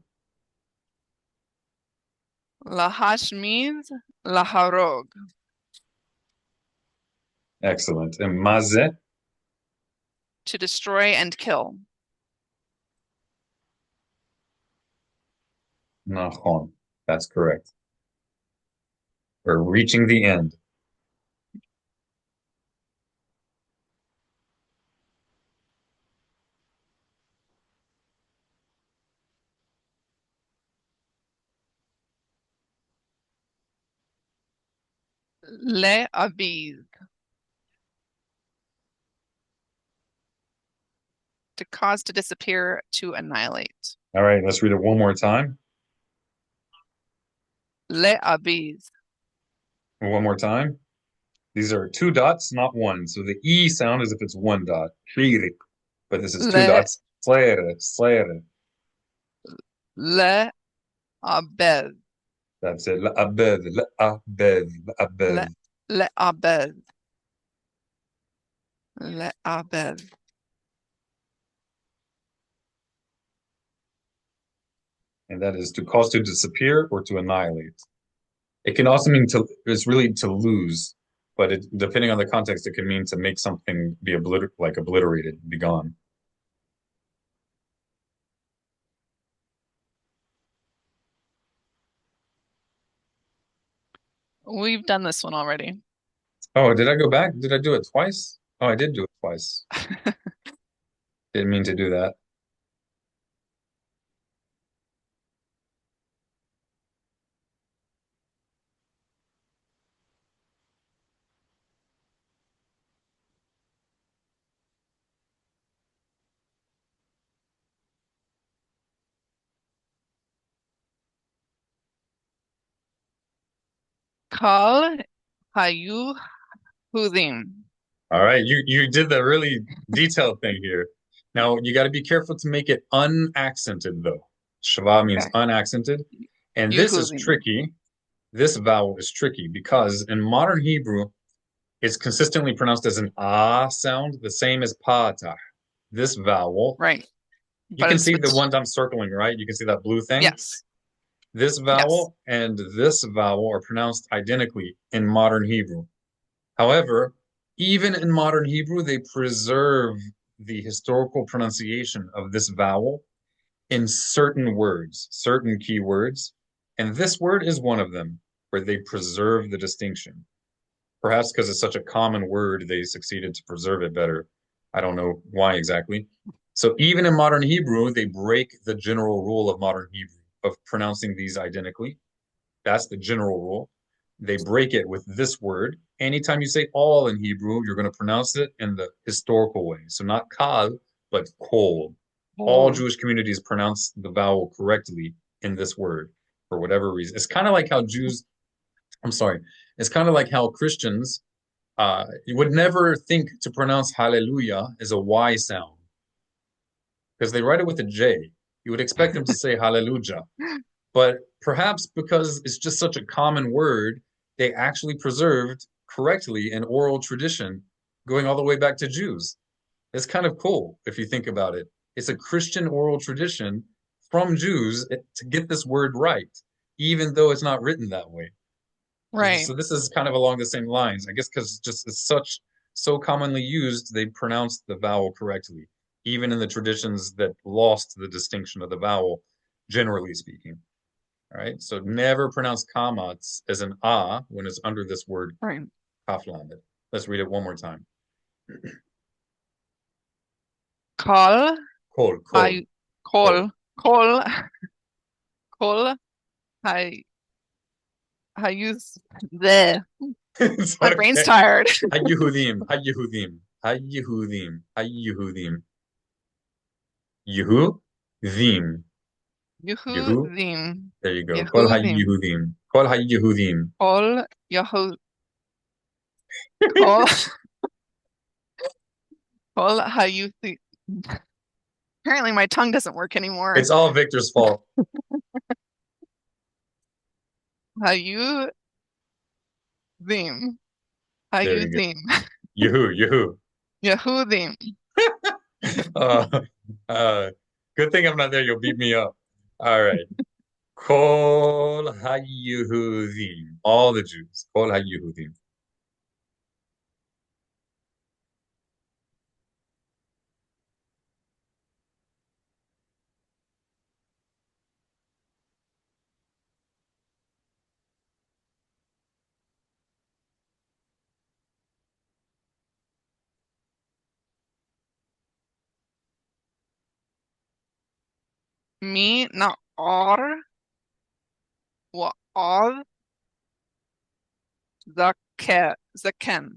[SPEAKER 3] Lahashmiz Laharog.
[SPEAKER 1] Excellent. And mazeh,
[SPEAKER 3] To destroy and kill.
[SPEAKER 1] nachon. That's correct. We're reaching the end.
[SPEAKER 3] Le'aviz. To cause to disappear, to annihilate.
[SPEAKER 1] All right, let's read it one more time.
[SPEAKER 3] Le'aviz.
[SPEAKER 1] One more time. These are two dots, not one. So the E sound is if it's one dot. Shirik. But this is two dots. Slere, slere.
[SPEAKER 3] Le'abez.
[SPEAKER 1] That's it. La'abed, la'abed, la'abed.
[SPEAKER 3] Le'abez. Le'abez.
[SPEAKER 1] And that is to cause to disappear or to annihilate. It can also mean to, it's really to lose, but it, depending on the context, it can mean to make something be obliterated, be gone.
[SPEAKER 3] We've done this one already.
[SPEAKER 1] Oh, did I go back? Did I do it twice? Oh, I did do it twice. Didn't mean to do that.
[SPEAKER 3] Kal hayu hudim.
[SPEAKER 1] All right, you did the really detailed thing here. Now you got to be careful to make it unaccented though. Shava means
[SPEAKER 3] Okay.
[SPEAKER 1] unaccented, and this is
[SPEAKER 3] Yuhudim.
[SPEAKER 1] tricky. This vowel is tricky because in modern Hebrew, it's consistently pronounced as an ah sound, the same as patah. This vowel,
[SPEAKER 3] Right.
[SPEAKER 1] you
[SPEAKER 3] But
[SPEAKER 1] can
[SPEAKER 3] it's
[SPEAKER 1] see the ones I'm circling, right? You can see that blue thing.
[SPEAKER 3] yes.
[SPEAKER 1] This
[SPEAKER 3] Yes.
[SPEAKER 1] vowel and this vowel are pronounced identically in modern Hebrew. However, even in modern Hebrew, they preserve the historical pronunciation of this vowel in certain words, certain key words, and this word is one of them, where they preserve the distinction. Perhaps because it's such a common word, they succeeded to preserve it better. I don't know why exactly. So even in modern Hebrew, they break the general rule of modern Hebrew of pronouncing these identically. That's the general rule. They break it with this word. Anytime you say all in Hebrew, you're going to pronounce it in the historical way. So not kal, but kol. All
[SPEAKER 3] Oh.
[SPEAKER 1] Jewish communities pronounce the vowel correctly in this word for whatever reason. It's kind of like how Jews, I'm sorry, it's kind of like how Christians, you would never think to pronounce hallelujah as a Y sound because they write it with a J. You would expect them to say hallelujah. But perhaps because it's just such a common word, they actually preserved correctly an oral tradition going all the way back to Jews. It's kind of cool if you think about it. It's a Christian oral tradition from Jews to get this word right, even though it's not written that way.
[SPEAKER 3] Right.
[SPEAKER 1] So this is kind of along the same lines. I guess because just it's such so commonly used, they pronounced the vowel correctly, even in the traditions that lost the distinction of the vowel, generally speaking. All right, so never pronounce kamatz as an ah when it's under this word
[SPEAKER 3] Right.
[SPEAKER 1] kaflamed. Let's read it one more time.
[SPEAKER 3] Kal
[SPEAKER 1] Kol, kol,
[SPEAKER 3] hay
[SPEAKER 1] kol.
[SPEAKER 3] kol kol hay hayus there.
[SPEAKER 1] It's
[SPEAKER 3] My brain's
[SPEAKER 1] okay.
[SPEAKER 3] tired.
[SPEAKER 1] Hayehudim, hayehudim, hayehudim, hayehudim. Yehudim, Yehu.
[SPEAKER 3] Yehudim.
[SPEAKER 1] There you go. Kol
[SPEAKER 3] Yehudim.
[SPEAKER 1] hayehudim, kol hayehudim.
[SPEAKER 3] Kol Yehu kol kol hayuthi. Apparently my tongue doesn't work anymore.
[SPEAKER 1] It's all Victor's fault.
[SPEAKER 3] Hayudim.
[SPEAKER 1] There you go.
[SPEAKER 3] Hayudim.
[SPEAKER 1] Yehu.
[SPEAKER 3] Yehudim.
[SPEAKER 1] Uh, good thing I'm not there. You'll beat me up. All right. Kol HaYehudim. All the Jews. Kol HaYehudim.
[SPEAKER 3] Me na or wa or zaken.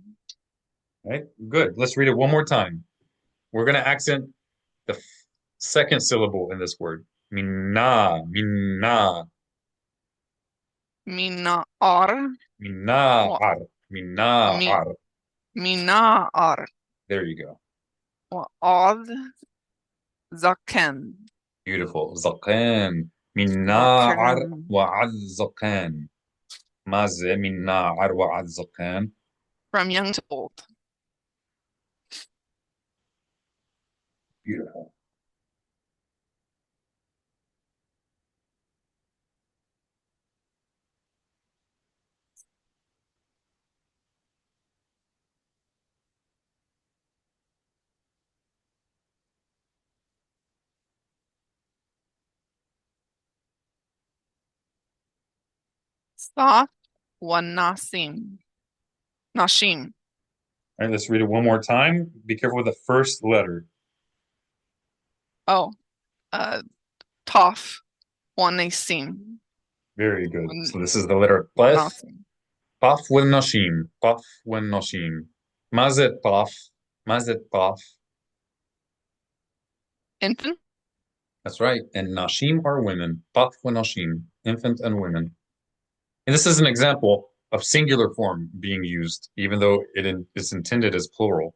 [SPEAKER 1] Right? Good. Let's read it one more time. We're going to accent the second syllable in this word. Minna, minna,
[SPEAKER 3] Me na or
[SPEAKER 1] minna,
[SPEAKER 3] wa
[SPEAKER 1] ar, minna,
[SPEAKER 3] me
[SPEAKER 1] ar.
[SPEAKER 3] me na or
[SPEAKER 1] There you go.
[SPEAKER 3] wa or zaken.
[SPEAKER 1] Beautiful. Zaqan. Minna, ar,
[SPEAKER 3] Zaken.
[SPEAKER 1] wa'ad zaqan. Maze, minna, ar, wa'ad zaqan.
[SPEAKER 3] From young to old.
[SPEAKER 1] Beautiful.
[SPEAKER 3] Soft Wanasim. Nashim.
[SPEAKER 1] All right, let's read it one more time. Be careful with the first letter.
[SPEAKER 3] Oh, Toph. Wanasim.
[SPEAKER 1] Very good. So this is the letter Pef.
[SPEAKER 3] Wanasim.
[SPEAKER 1] Paf وناشیم. Paf وناشیم. Mazet paf. Mazet paf.
[SPEAKER 3] Infant?
[SPEAKER 1] That's right. And nashim are women. Paf وناشیم. Infant and women. And this is an example of singular form being used, even though it's intended as plural.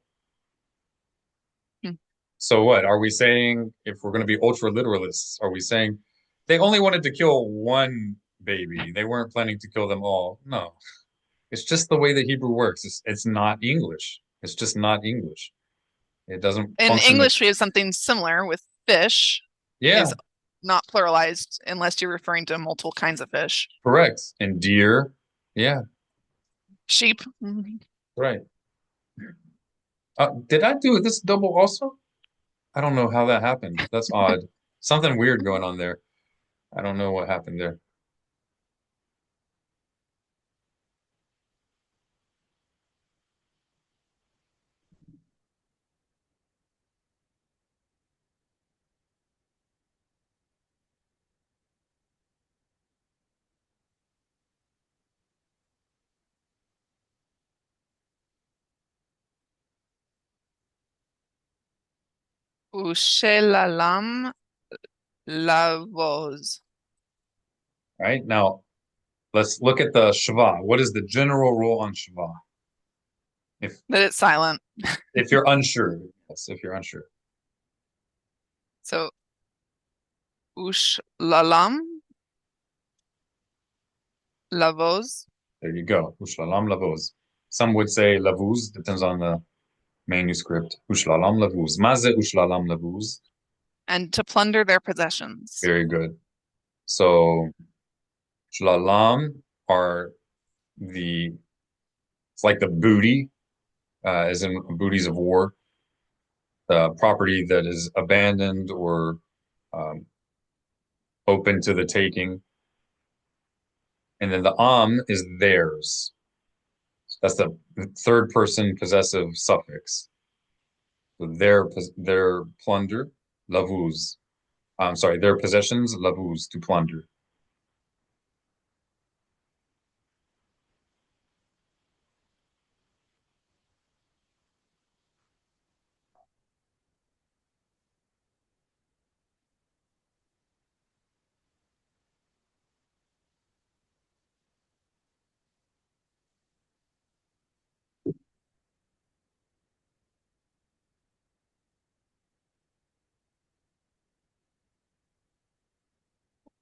[SPEAKER 3] Hmm.
[SPEAKER 1] So what? Are we saying, if we're going to be ultra literalists, are we saying they only wanted to kill one baby? They weren't planning to kill them all? No. It's just the way that Hebrew works. It's not English. It's just not English. It doesn't
[SPEAKER 3] In
[SPEAKER 1] function as,
[SPEAKER 3] English, we have something similar with fish
[SPEAKER 1] yeah,
[SPEAKER 3] is not pluralized unless you're referring to multiple kinds of fish.
[SPEAKER 1] correct. And deer, yeah,
[SPEAKER 3] Sheep.
[SPEAKER 1] right. Did I do this double also? I don't know how that happened. That's odd. Something weird going on there. I don't know what happened there.
[SPEAKER 3] Ushelalam lavos.
[SPEAKER 1] All right, now let's look at the Shva. What is the general rule on Shva? If
[SPEAKER 3] That it's silent.
[SPEAKER 1] if you're unsure, yes, if you're unsure.
[SPEAKER 3] So ushlalam lavos.
[SPEAKER 1] There you go. Ushlalam lavuz. Some would say lavuz, depends on the manuscript. Ushlalam lavuz. Maze ushlalam lavuz.
[SPEAKER 3] And to plunder their possessions.
[SPEAKER 1] Very good. So shlalam are it's like the booty, as in booties of war, the property that is abandoned or um, open to the taking. And then the is theirs. That's the third person possessive suffix. So their plunder, lavuz. I'm sorry, their possessions, lavuz, to plunder.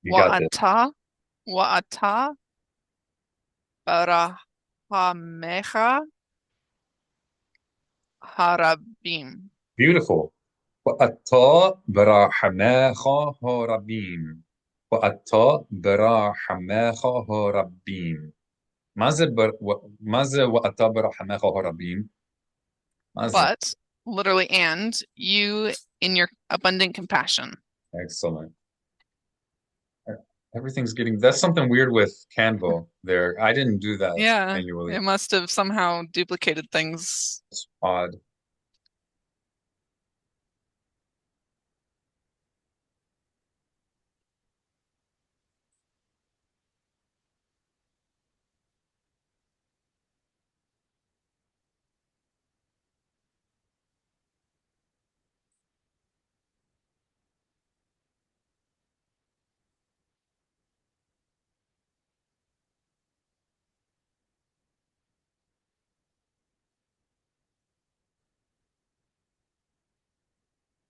[SPEAKER 1] You got this.
[SPEAKER 3] Wa'ata barahamecha harabim.
[SPEAKER 1] Beautiful. وأتى براحماخا هاربين. وأتى براحماخا هاربين. ماذا وأتى براحماخا هاربين؟ ماذا؟
[SPEAKER 3] But literally, and you in your abundant compassion.
[SPEAKER 1] Excellent. Everything's that's something weird with Canva there. I didn't do that
[SPEAKER 3] Yeah,
[SPEAKER 1] manually.
[SPEAKER 3] it must have somehow duplicated things.
[SPEAKER 1] It's odd.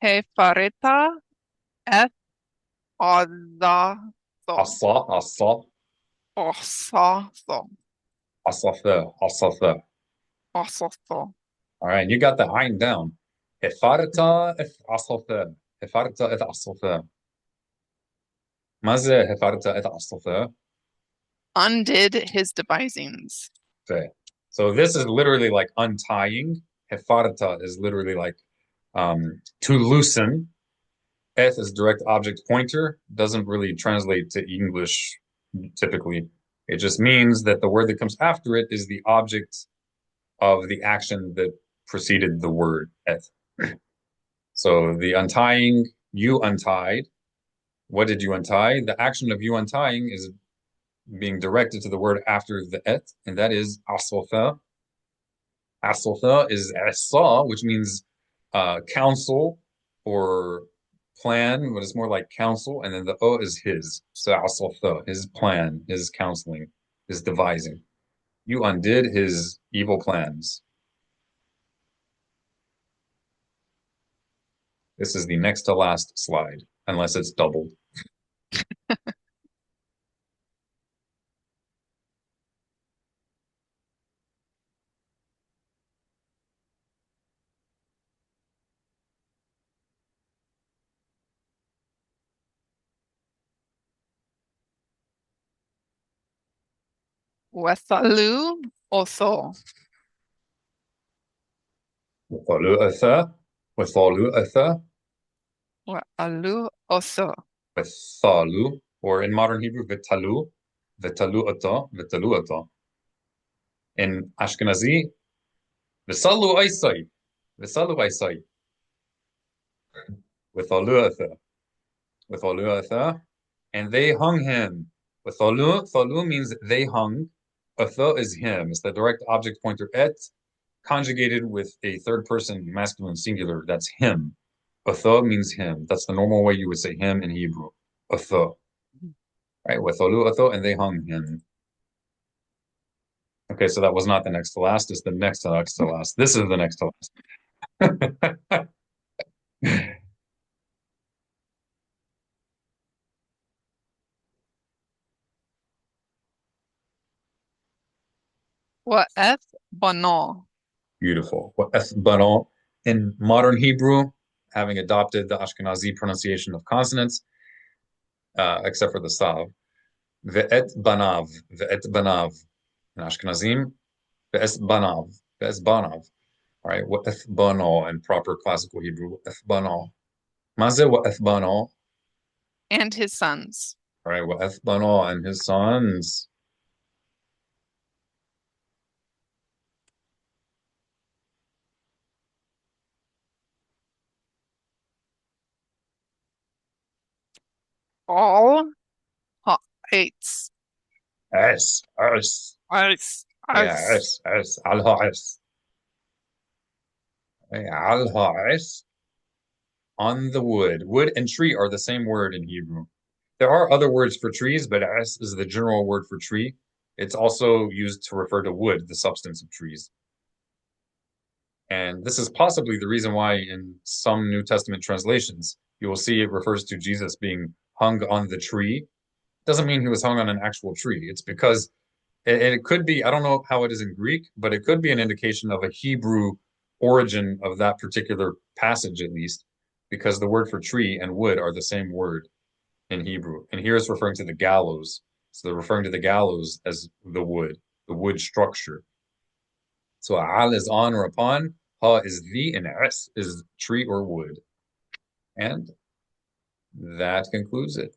[SPEAKER 3] Hefareta eth ozazo.
[SPEAKER 1] Asa,
[SPEAKER 3] Osazo.
[SPEAKER 1] Asatha.
[SPEAKER 3] Osazo.
[SPEAKER 1] All right, you got the Ain down. Hefarta if Asatha. Hefarta if Asatha. ماذا hefarta if Asatha?
[SPEAKER 3] Undid his devisings.
[SPEAKER 1] Okay. So this is literally like untying. Hefarta is literally like to loosen. Eth is direct object pointer. Doesn't really translate to English typically. It just means that the word that comes after it is the object of the action that preceded the word et. So the untying, you untied. What did you untie? The action of you untying is being directed to the word after the et, and that is asofa. Asofa is asa, which means counsel or plan, but it's more like counsel, and then the o is his. So asofa, his plan, his counseling, his devising. You undid his evil plans. This is the next to last slide, unless it's doubled.
[SPEAKER 3] Wethalu otho.
[SPEAKER 1] Wethalu atha,
[SPEAKER 3] Wethalu otho.
[SPEAKER 1] Wethalu, or in modern Hebrew, vitalu, vitalu ata. In Ashkenazi, visalu aisai, withalu atha, and they hung him. Thalu means they hung. Atha is him. It's the direct object pointer et, conjugated with a third person masculine singular. That's him. Atha means him. That's the normal way you would say him in Hebrew. Atha. Right? Wathalu atha, and they hung him. Okay, so that was not the next to last. It's the next to last. This is the next to last.
[SPEAKER 3] Wa'eth bano.
[SPEAKER 1] Beautiful. In modern Hebrew, having adopted the Ashkenazi pronunciation of consonants, except for the Sav, ve'et banav. In Ashkenazim, ve'es banav. All right, wa'eth bano in proper classical Hebrew, wa'eth bano. Maze wa'eth bano.
[SPEAKER 3] And his sons.
[SPEAKER 1] All right, wa'eth bano and his sons.
[SPEAKER 3] All ha'etz.
[SPEAKER 1] Es.
[SPEAKER 3] Ice.
[SPEAKER 1] Yeah, es. Al ha'es. Al ha'es. On the wood. Wood and tree are the same word in Hebrew. There are other words for trees, but as is the general word for tree. It's also used to refer to wood, the substance of trees. And this is possibly the reason why in some New Testament translations, you will see it refers to Jesus being hung on the tree. Doesn't mean he was hung on an actual tree. It's because it could be, I don't know how it is in Greek, but it could be an indication of a Hebrew origin of that particular passage, at least, because the word for tree and wood are the same word in Hebrew. And here it's referring to the gallows. So they're referring to the gallows as the wood structure. So al is on or upon, ha is the, and es is tree or wood. And that concludes it.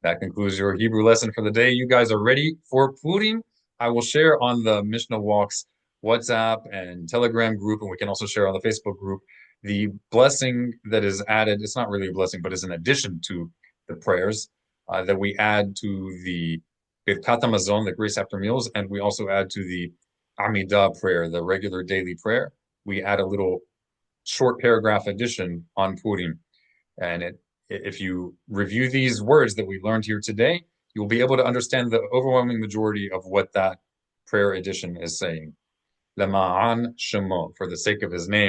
[SPEAKER 1] That concludes your Hebrew lesson for the day. You guys are ready for Purim. I will share on the Mishnah Walks WhatsApp and Telegram group, and we can also share on the Facebook group the blessing that is added. It's not really a blessing, but it's an addition to the prayers that we add to the Birkat Hamazon, the grace after meals, and we also add to the Amidah prayer, the regular daily prayer. We add a little short paragraph addition on Purim, and if you review these words that we learned here today, you'll be able to understand the overwhelming majority of what that prayer addition is saying. Lema'an Shemo, for the sake of his name.